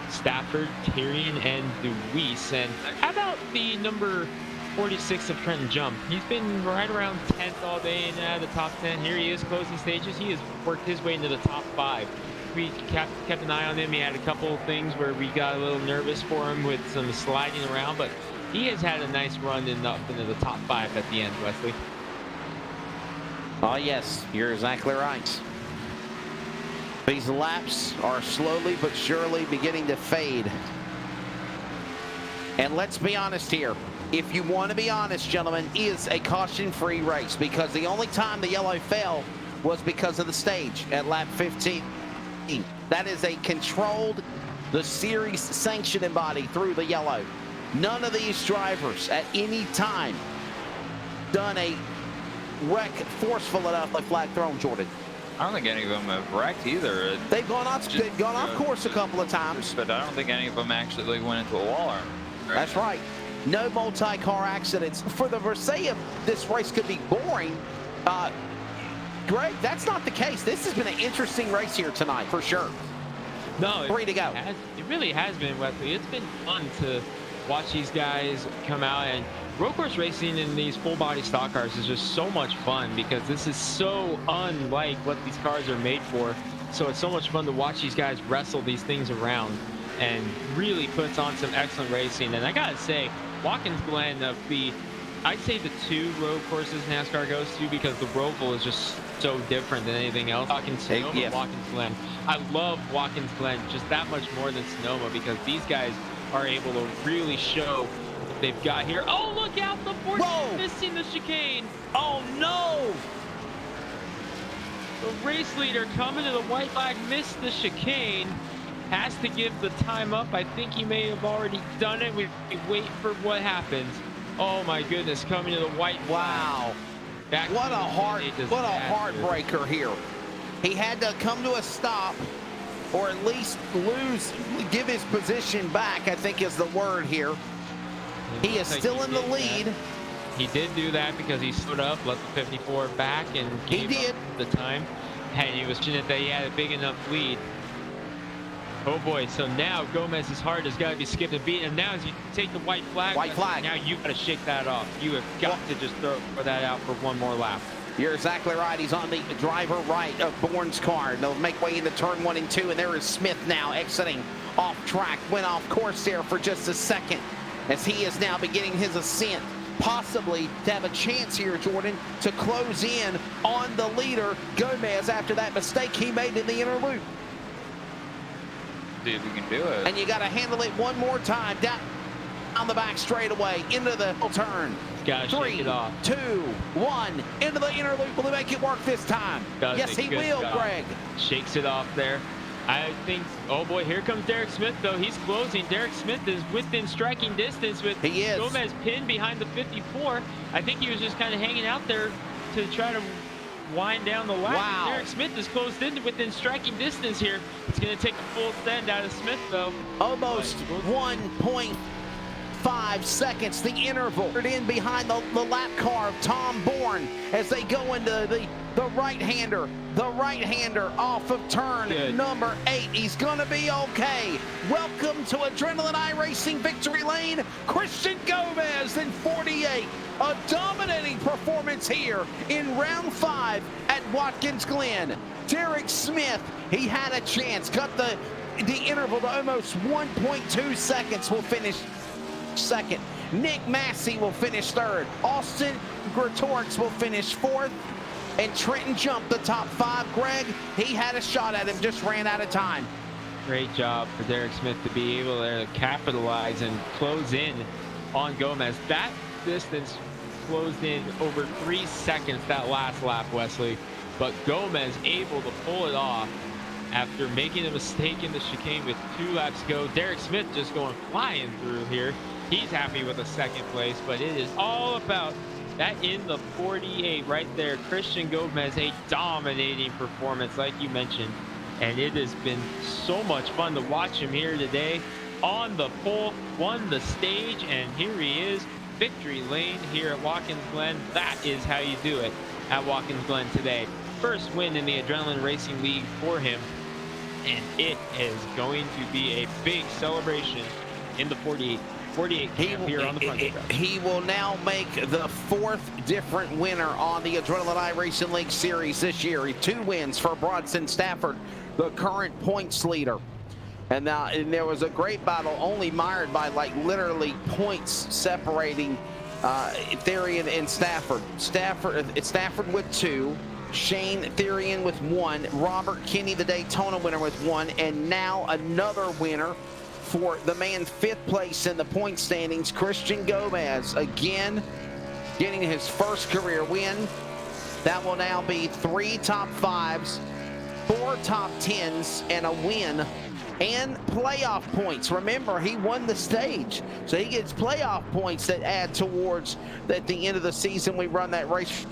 Stafford, Tyrion, and DeWeese. And how about the number 46 of Trenton Jump? He's been right around 10th all day and out of the top 10. Here he is closing stages. He has worked his way into the top 5. We kept an eye on him. He had a couple of things where we got a little nervous for him with some sliding around, but he has had a nice run up into the top 5 at the end, Wesley. Oh, yes, you're exactly right. These laps are slowly but surely beginning to fade. And let's be honest here. If you want to be honest, gentlemen, is a caution-free race, because the only time the yellow fell was because of the stage at lap 15. That is a controlled, the series sanctioning body through the yellow. None of these drivers at any time done a wreck forceful enough like flag thrown, Jordan. I don't think any of them have wrecked either. They've gone off course a couple of times, but I don't think any of them actually like went into a wall arm. That's right. No multi-car accidents. For the Versailles, this race could be boring. Greg, that's not the case. This has been an interesting race here tonight, for sure. No, 3 to go. It really has been, Wesley. It's been fun to watch these guys come out, and road course racing in these full body stock cars is just so much fun, because this is so unlike what these cars are made for. So it's so much fun to watch these guys wrestle these things around, and really puts on some excellent racing. And I gotta say, Watkins Glen, I'd say the 2 road courses NASCAR goes to, because the Roval is just so different than anything else. Watkins Glen. I love Watkins Glen just that much more than Sonoma, because these guys are able to really show what they've got here. Oh, look out, the 14 missing the chicane. Oh no! The race leader coming to the white flag, missed the chicane. Has to give the time up. I think he may have already done it. We wait for what happens. Oh my goodness, coming to the white flag. Wow. What a heartbreaker here. He had to come to a stop, or at least give his position back, I think is the word here. He is still in the lead. He did do that because he stood up, let the 54 back, and gave up the time. And he was fortunate that he had a big enough lead. Oh boy, so now Gomez's heart has got to be skipped a beat, and now as you take the white flag, now you've got to shake that off. You have got to just throw that out for one more lap. You're exactly right. He's on the driver right of Bourne's car. They'll make way into turn 1 and 2, and there is Smith now exiting off track. Went off course there for just a second, as he is now beginning his ascent, possibly to have a chance here, Jordan, to close in on the leader, Gomez, after that mistake he made in the inner loop. See if we can do it. And you got to handle it one more time down on the back straightaway into the turn. Gotta shake it off. 3, 2, 1 into the inner loop. Will he make it work this time? Yes, he will, Greg. Shakes it off there. I think, oh boy, here comes Derek Smith, though. He's closing. Derek Smith is within striking distance with Gomez pinned behind the 54. I think he was just kind of hanging out there to try to wind down the lap. Wow. Derek Smith is closed in within striking distance here. It's going to take a full send out of Smith, though. Almost 1.5 seconds, the interval. In behind the lap car of Tom Bourne as they go into the right-hander. The right-hander off of turn number 8. He's going to be okay. Welcome to Adrenaline iRacing Victory Lane. Christian Gomez in 48. A dominating performance here in round 5 at Watkins Glen. Derek Smith, he had a chance. Cut the interval to almost 1.2 seconds. Will finish second. Nick Massey will finish third. Austin Gretorix will finish fourth. And Trenton jumped the top 5. Greg, he had a shot at him, just ran out of time. Great job for Derek Smith to be able to capitalize and close in on Gomez. That distance closed in over 3 seconds that last lap, Wesley. But Gomez able to pull it off after making a mistake in the chicane with 2 laps to go. Derek Smith just going flying through here. He's happy with a second place, but it is all about that in the 48 right there. Christian Gomez, a dominating performance like you mentioned. And it has been so much fun to watch him here today on the pole, won the stage, and here he is, victory lane here at Watkins Glen. That is how you do it at Watkins Glen today. First win in the Adrenaline Racing League for him, and it is going to be a big celebration in the 48 camp here on the front stretch. He will now make the 4th different winner on the Adrenaline iRacing League Series this year. 2 wins for Bronson Stafford, the current points leader. And there was a great battle, only mired by like literally points separating Therian and Stafford. Stafford with 2, Shane Therian with 1, Robert Kinney, the Daytona winner, with 1, and now another winner for the man 5th place in the point standings, Christian Gomez, again getting his first career win. That will now be 3 top 5s, 4 top 10s, and a win and playoff points. Remember, he won the stage, so he gets playoff points that add towards at the end of the season we run that race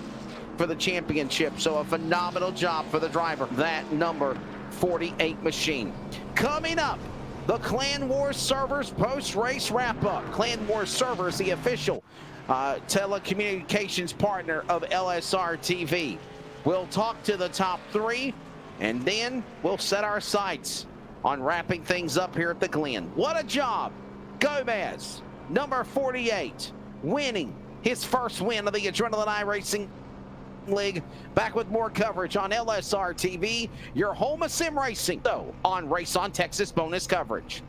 for the championship. So a phenomenal job for the driver, that number 48 machine. Coming up, the Clan Wars Servers post-race wrap-up. Clan Wars Servers, the official telecommunications partner of LSR TV. We'll talk to the top 3, and then we'll set our sights on wrapping things up here at the Glen. What a job! Gomez, number 48, winning his first win of the Adrenaline iRacing League. Back with more coverage on LSR TV, your home of sim racing, so on Race on Texas bonus coverage.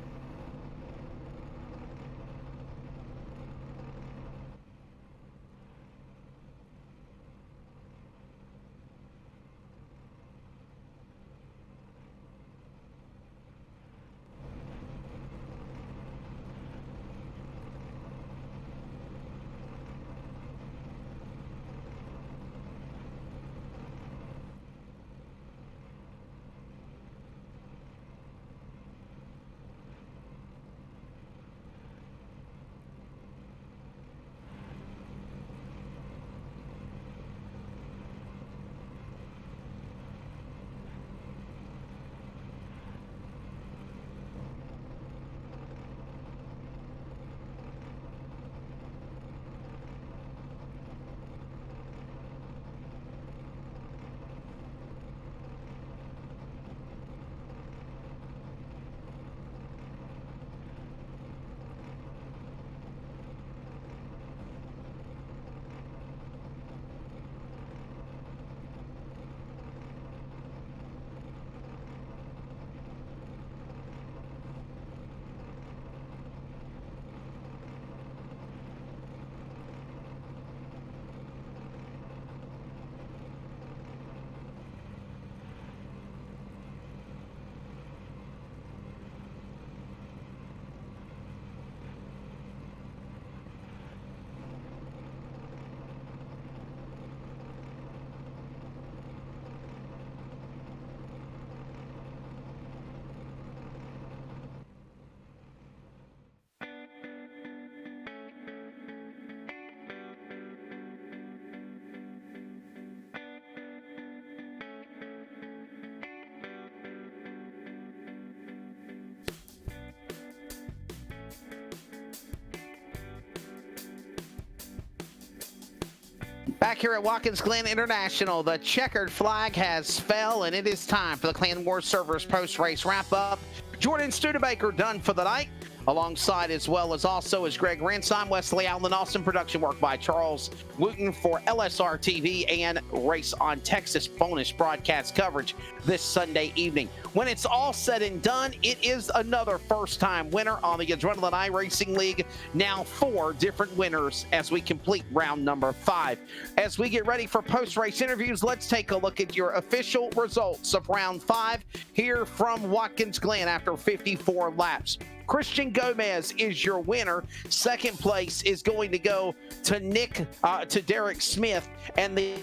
Back here at Watkins Glen International, the checkered flag has fell, and it is time for the Clan Wars Servers post-race wrap-up. Jordan Studebaker done for the night. Alongside as well as also is Greg Ransome, Wesley Allen, awesome production work by Charles Wooten for LSR TV and Race on Texas bonus broadcast coverage this Sunday evening. When it's all said and done, it is another first-time winner on the Adrenaline iRacing League. Now 4 different winners as we complete round number 5. As we get ready for post-race interviews, let's take a look at your official results of round 5 here from Watkins Glen after 54 laps. Christian Gomez is your winner. Second place is going to go to Derek Smith, and the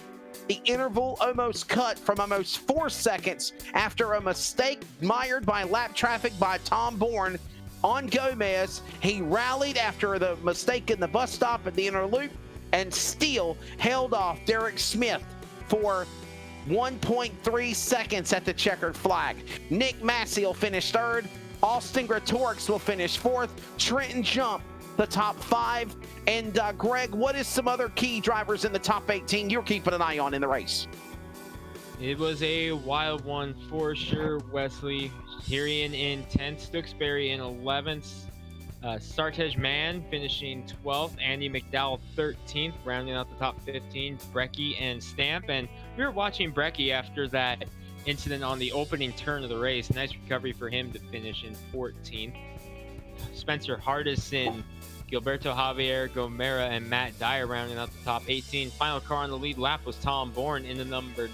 interval almost cut from almost 4 seconds after a mistake mired by lap traffic by Tom Bourne on Gomez. He rallied after the mistake in the bus stop at the inner loop and still held off Derek Smith for 1.3 seconds at the checkered flag. Nick Massey will finish 3rd. Austin Gretorix will finish 4th. Trenton Jump, the top 5. And Greg, what is some other key drivers in the top 18 you're keeping an eye on in the race? It was a wild one for sure, Wesley. Tyrion in 10th, Stooksbury in 11th, Sartej Mann finishing 12th, Andy McDowell 13th, rounding out the top 15, Brecky and Stamp. And we were watching Brecky after that incident on the opening turn of the race. Nice recovery for him to finish in 14th. Spencer Hardison, Gilberto Javier Gomera, and Matt Dyer rounding out the top 18. Final car on the lead lap was Tom Bourne in the number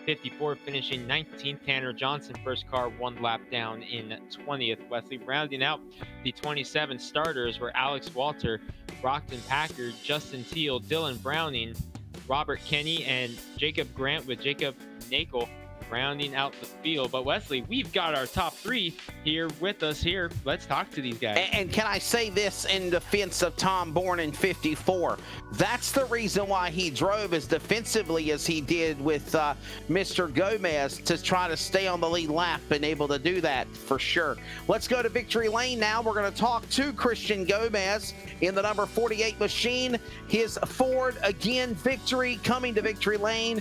54, finishing 19th. Tanner Johnson, first car, one lap down in 20th. Wesley, rounding out the 27 starters were Alex Walter, Brockton Packard, Justin Teal, Dylan Browning, Robert Kenny, and Jacob Grant, with Jacob Nakel rounding out the field. But Wesley, we've got our top 3 here with us here. Let's talk to these guys. And can I say this in defense of Tom Bourne in 54? That's the reason why he drove as defensively as he did with Mr. Gomez, to try to stay on the lead lap and able to do that for sure. Let's go to Victory Lane now. We're going to talk to Christian Gomez in the number 48 machine. His Ford, again, Victory, coming to Victory Lane.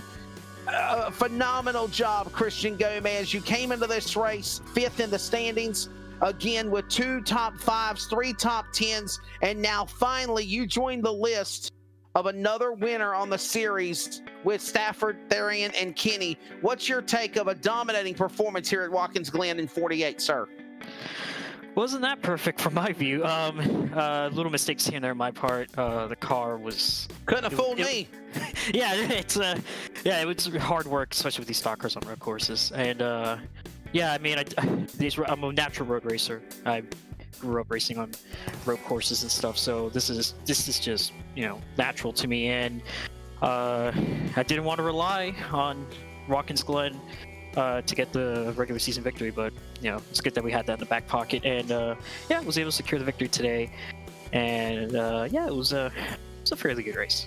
Phenomenal job, Christian Gomez. You came into this race 5th in the standings, again with 2 top 5s, 3 top 10s, and now finally you joined the list of another winner on the series with Stafford, Therian, and Kenny. What's your take of a dominating performance here at Watkins Glen in 48, sir? Wasn't that perfect from my view. Little mistakes here and there on my part. The car was... Couldn't have fooled me. Yeah, it was hard work, especially with these stock cars on road courses. And yeah, I mean, I'm a natural road racer. I grew up racing on road courses and stuff, so this is just, you know, natural to me. And I didn't want to rely on Watkins Glen to get the regular season victory, but you know, it's good that we had that in the back pocket. And yeah, I was able to secure the victory today. And yeah, it was a fairly good race.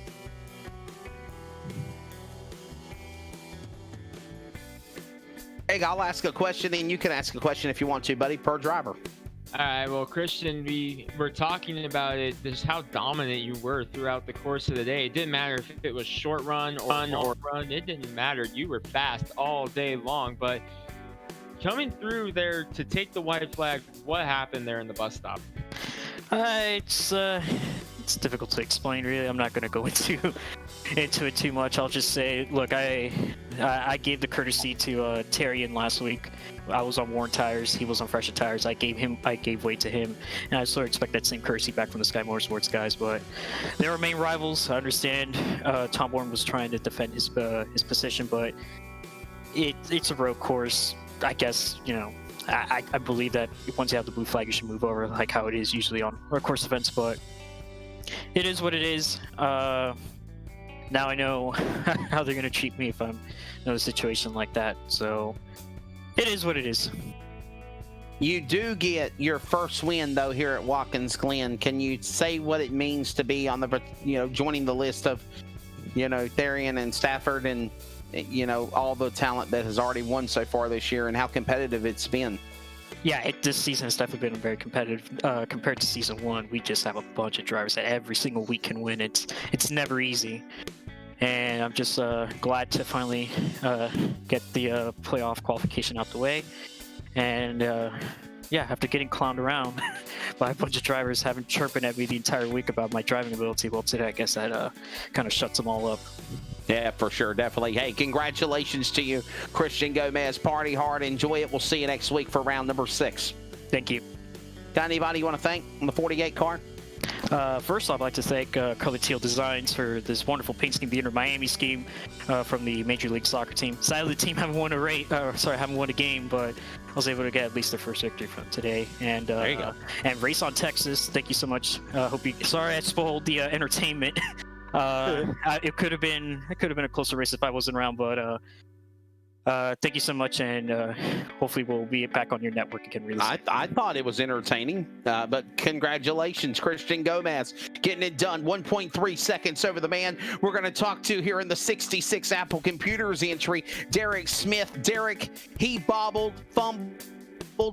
Hey, I'll ask a question, and you can ask a question if you want to, buddy, per driver. All right, well, Christian, we were talking about it, just how dominant you were throughout the course of the day. It didn't matter if it was short run or long run. It didn't matter. You were fast all day long. But coming through there to take the white flag, what happened there in the bus stop? It's difficult to explain, really. I'm not going to go into it too much. I'll just say, look, I gave the courtesy to Terrian last week. I was on worn tires. He was on fresher tires. I gave way to him, and I sort of expect that same courtesy back from the Sky Motorsports guys. But they were main rivals. I understand Tom Bourne was trying to defend his position, but it's a road course. I guess, you know, I believe that once you have the blue flag, you should move over, like how it is usually on road course events. But it is what it is. Now I know how they're going to treat me if I'm in a situation like that. So it is what it is. You do get your first win, though, here at Watkins Glen. Can you say what it means to be on the, you know, joining the list of, you know, Therian and Stafford and, you know, all the talent that has already won so far this year, and how competitive it's been? Yeah, this season has definitely been very competitive compared to season 1. We just have a bunch of drivers that every single week can win. It's never easy, and I'm just glad to finally get the playoff qualification out the way. And yeah, after getting clowned around by a bunch of drivers having chirping at me the entire week about my driving ability, well, today I guess that kind of shuts them all up. Yeah, for sure, definitely. Hey, congratulations to you, Christian Gomez. Party hard, enjoy it. We'll see you next week for round number 6. Thank you. Got anybody you want to thank on the 48 car? First, I'd like to thank Color Teal Designs for this wonderful paint scheme, the Inter Miami scheme from the Major League Soccer team. Sadly, the team haven't won a game, but I was able to get at least their first victory from today. And there you go. And Race on Texas, thank you so much. Sorry I spoiled the entertainment. It could have been a closer race if I wasn't around, but thank you so much, and hopefully we'll be back on your network again really soon. I thought it was entertaining, but congratulations, Christian Gomez, getting it done. 1.3 seconds over the man we're going to talk to here in the 66 Apple Computers entry, Derek Smith. Derek, he bobbled, fumbled,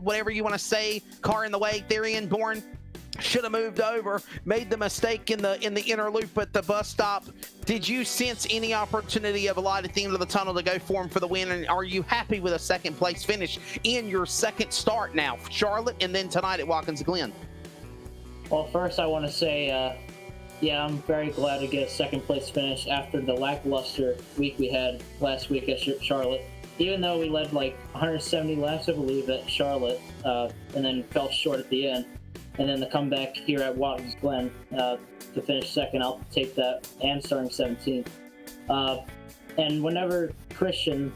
whatever you want to say, car in the way. Therian Bourne should have moved over, made the mistake in the inner loop at the bus stop. Did you sense any opportunity of a light at the end of the tunnel to go for him for the win? And are you happy with a second place finish in your second start now, Charlotte, and then tonight at Watkins Glen? Well, first I want to say, yeah, I'm very glad to get a second place finish after the lackluster week we had last week at Charlotte. Even though we led like 170 laps, I believe, at Charlotte, and then fell short at the end. And then the comeback here at Watkins Glen to finish second, I'll take that, and starting 17th. And whenever Christian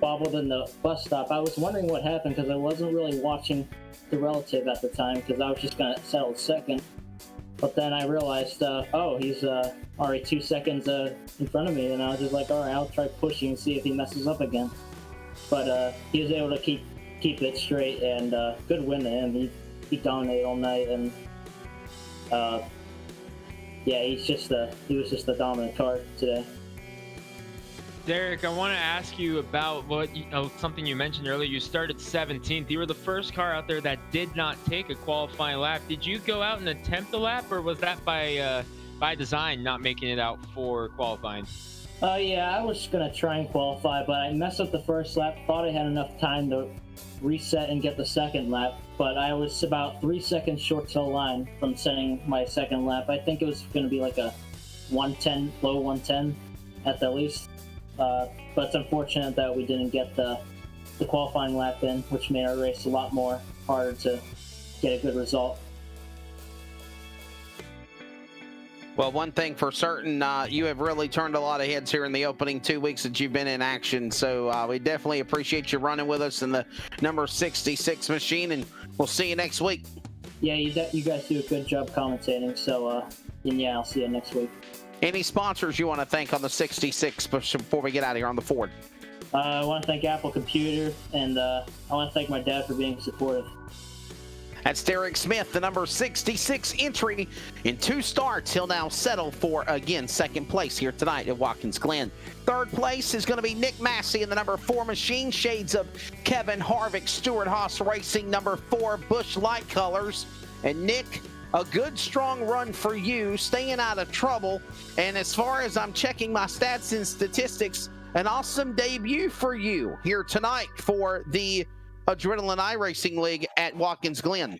bobbled in the bus stop. I was wondering what happened because I wasn't really watching the relative at the time because I was just going to settle second. But then I realized, oh, he's already 2 seconds in front of me, and I was just like, all right, I'll try pushing and see if he messes up again. But he was able to keep it straight, and good win to him. He dominated all night, and yeah, he was just the dominant car today. Derek, I want to ask you about something you mentioned earlier. You started 17th. You were the first car out there that did not take a qualifying lap. Did you go out and attempt a lap, or was that by design, not making it out for qualifying? Yeah, I was gonna try and qualify, but I messed up the first lap. Thought I had enough time to reset and get the second lap, but I was about 3 seconds short to the line from setting my second lap. I think it was gonna be like a 110, low 110 at the least. But it's unfortunate that we didn't get the qualifying lap in, which made our race a lot more harder to get a good result. Well, one thing for certain, you have really turned a lot of heads here in the opening 2 weeks that you've been in action. So we definitely appreciate you running with us in the number 66 machine, and we'll see you next week. Yeah, you guys do a good job commentating. So, and yeah, I'll see you next week. Any sponsors you want to thank on the 66 before we get out of here on the Ford? I want to thank Apple Computer, and I want to thank my dad for being supportive. That's Derek Smith, the number 66 entry in 2 starts. He'll now settle for, again, second place here tonight at Watkins Glen. Third place is going to be Nick Massey in the number 4 machine, shades of Kevin Harvick, Stewart Haas Racing, number 4 Busch Light Colors. And Nick, a good strong run for you, staying out of trouble. And as far as I'm checking my stats and statistics, an awesome debut for you here tonight for the Adrenaline iRacing League at Watkins Glen.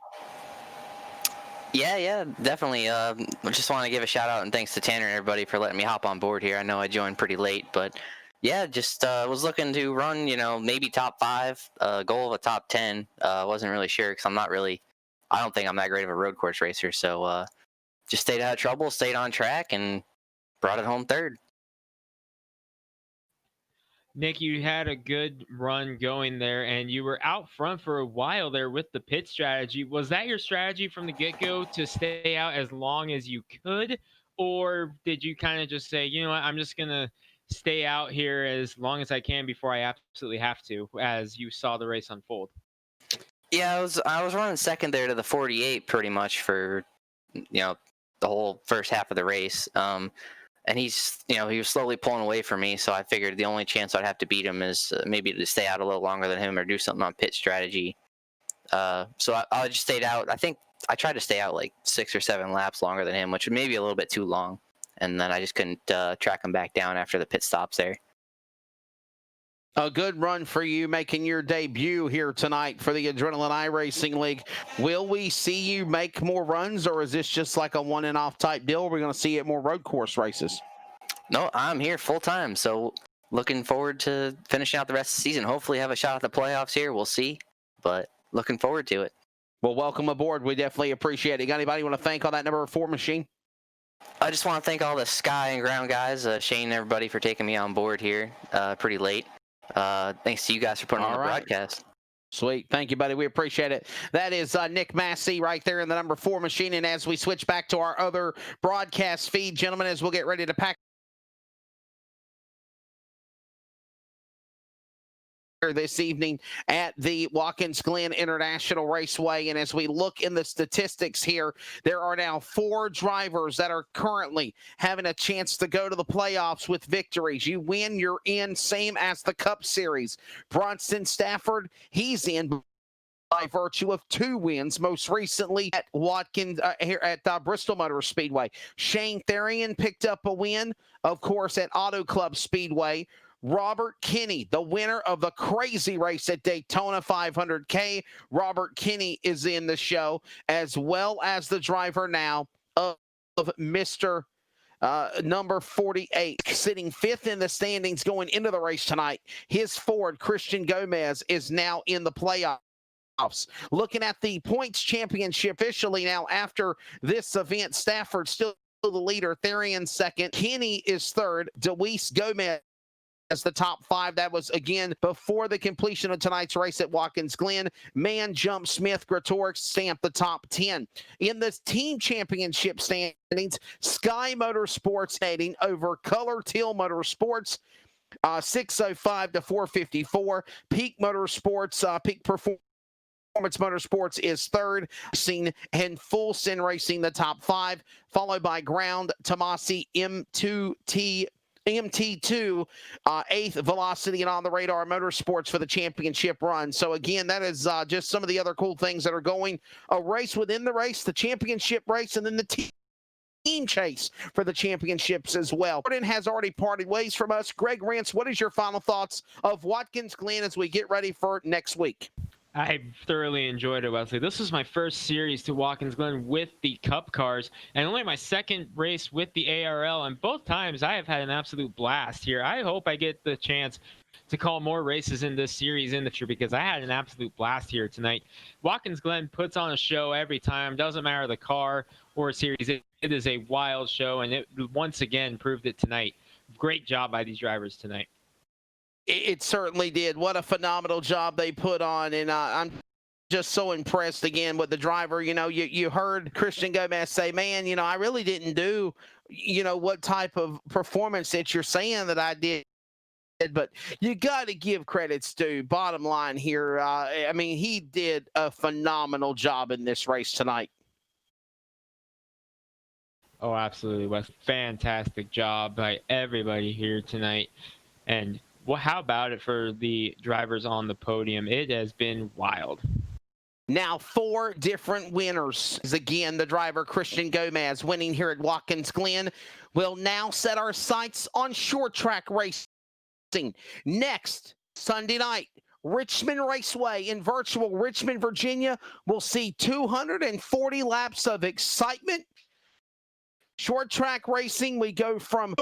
Yeah, definitely. I just want to give a shout out and thanks to Tanner and everybody for letting me hop on board here. I know I joined pretty late, but yeah, just was looking to run, maybe top 5, goal of a top 10. Wasn't really sure because I don't think I'm that great of a road course racer. So just stayed out of trouble, stayed on track, and brought it home third. Nick, you had a good run going there, and you were out front for a while there with the pit strategy. Was that your strategy from the get-go to stay out as long as you could, or did you kind of just say, you know what, I'm just going to stay out here as long as I can before I absolutely have to, as you saw the race unfold? Yeah, I was running second there to the 48 pretty much for, the whole first half of the race. And he was slowly pulling away from me, so I figured the only chance I'd have to beat him is maybe to stay out a little longer than him or do something on pit strategy. So I just stayed out. I think I tried to stay out like 6 or 7 laps longer than him, which was maybe a little bit too long. And then I just couldn't track him back down after the pit stops there. A good run for you making your debut here tonight for the Adrenaline iRacing League. Will we see you make more runs, or is this just like a one and off type deal? We're going to see you at more road course races. No, I'm here full time. So looking forward to finishing out the rest of the season. Hopefully have a shot at the playoffs here. We'll see, but looking forward to it. Well, welcome aboard. We definitely appreciate it. Got anybody you want to thank on that number 4 machine? I just want to thank all the sky and ground guys, Shane and everybody for taking me on board here pretty late. Thanks to you guys for putting on the broadcast. Sweet. Thank you, buddy. We appreciate it. That is Nick Massey right there in the number 4 machine. And as we switch back to our other broadcast feed, gentlemen, as we'll get ready to pack this evening at the Watkins Glen International Raceway. And as we look in the statistics here, there are now 4 drivers that are currently having a chance to go to the playoffs with victories. You win, you're in, same as the Cup Series. Bronson Stafford, he's in by virtue of 2 wins, most recently at Watkins here at Bristol Motor Speedway. Shane Therian picked up a win, of course, at Auto Club Speedway. Robert Kinney, the winner of the crazy race at Daytona 500K. Robert Kinney is in the show, as well as the driver now of Mr. Number 48, sitting 5th in the standings going into the race tonight. His Ford, Christian Gomez, is now in the playoffs. Looking at the points championship officially now after this event, Stafford still the leader, Therian second, Kinney is third, Deweese Gomez as the top 5. That was, again, before the completion of tonight's race at Watkins Glen. Man, Jump, Smith, Gretorix stamped the top 10. In the team championship standings, Sky Motorsports heading over Color Teal Motorsports, 605 to 454. Peak Motorsports, Peak Performance Motorsports is third, and Full Sin Racing the top 5, followed by Ground, Tomasi, MT2, 8th Velocity, and On the Radar Motorsports for the championship run. So again, that is just some of the other cool things that are going. A race within the race, the championship race, and then the team chase for the championships as well. Gordon has already parted ways from us. Greg Rance, what is your final thoughts of Watkins Glen as we get ready for next week? I thoroughly enjoyed it, Wesley. This was my first series to Watkins Glen with the Cup cars, and only my second race with the ARL, and both times I have had an absolute blast here. I hope I get the chance to call more races in this series in the future, because I had an absolute blast here tonight. Watkins Glen puts on a show every time. Doesn't matter the car or series. It is a wild show, and it once again proved it tonight. Great job by these drivers tonight. It certainly did. What a phenomenal job they put on, and I'm just so impressed again with the driver. You know, you heard Christian Gomez say, man, you know, I really didn't do, you know, what type of performance that you're saying that I did. But you got to give credits to bottom line here. I mean, he did a phenomenal job in this race tonight. Oh, absolutely, Wes. Fantastic job by everybody here tonight. And well, how about it for the drivers on the podium? It has been wild. Now 4 different winners. Again, the driver Christian Gomez winning here at Watkins Glen. We'll now set our sights on short track racing. Next Sunday night, Richmond Raceway in virtual Richmond, Virginia. We'll see 240 laps of excitement. Short track racing, we go from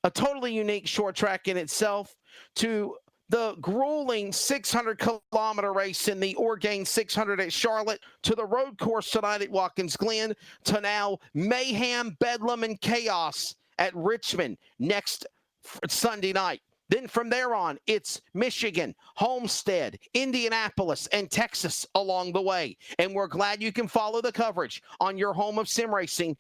a totally unique short track in itself to the grueling 600-kilometer race in the Orgain 600 at Charlotte, to the road course tonight at Watkins Glen, to now mayhem, bedlam, and chaos at Richmond next Sunday night. Then from there on, it's Michigan, Homestead, Indianapolis, and Texas along the way. And we're glad you can follow the coverage on your home of sim racing,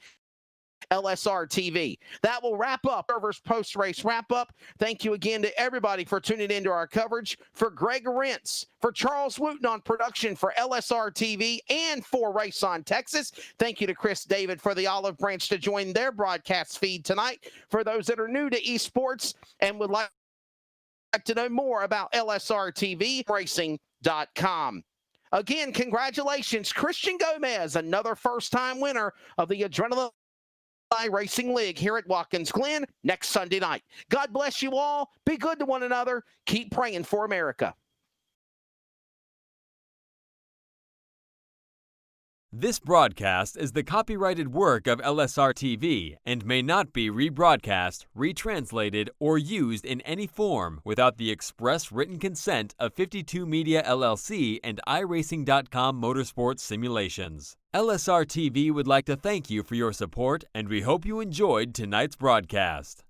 LSR TV. That will wrap up Server's post-race wrap-up. Thank you again to everybody for tuning into our coverage. For Greg Rentz, for Charles Wooten on production for LSR TV and for Race on Texas. Thank you to Chris David for the Olive Branch to join their broadcast feed tonight. For those that are new to esports and would like to know more about LSR TV, racing.com. Again, congratulations, Christian Gomez, another first-time winner of the Adrenaline Racing League here at Watkins Glen next Sunday night. God bless you all. Be good to one another. Keep praying for America. This broadcast is the copyrighted work of LSR TV and may not be rebroadcast, retranslated, or used in any form without the express written consent of 52 Media LLC and iRacing.com Motorsports Simulations. LSR TV would like to thank you for your support, and we hope you enjoyed tonight's broadcast.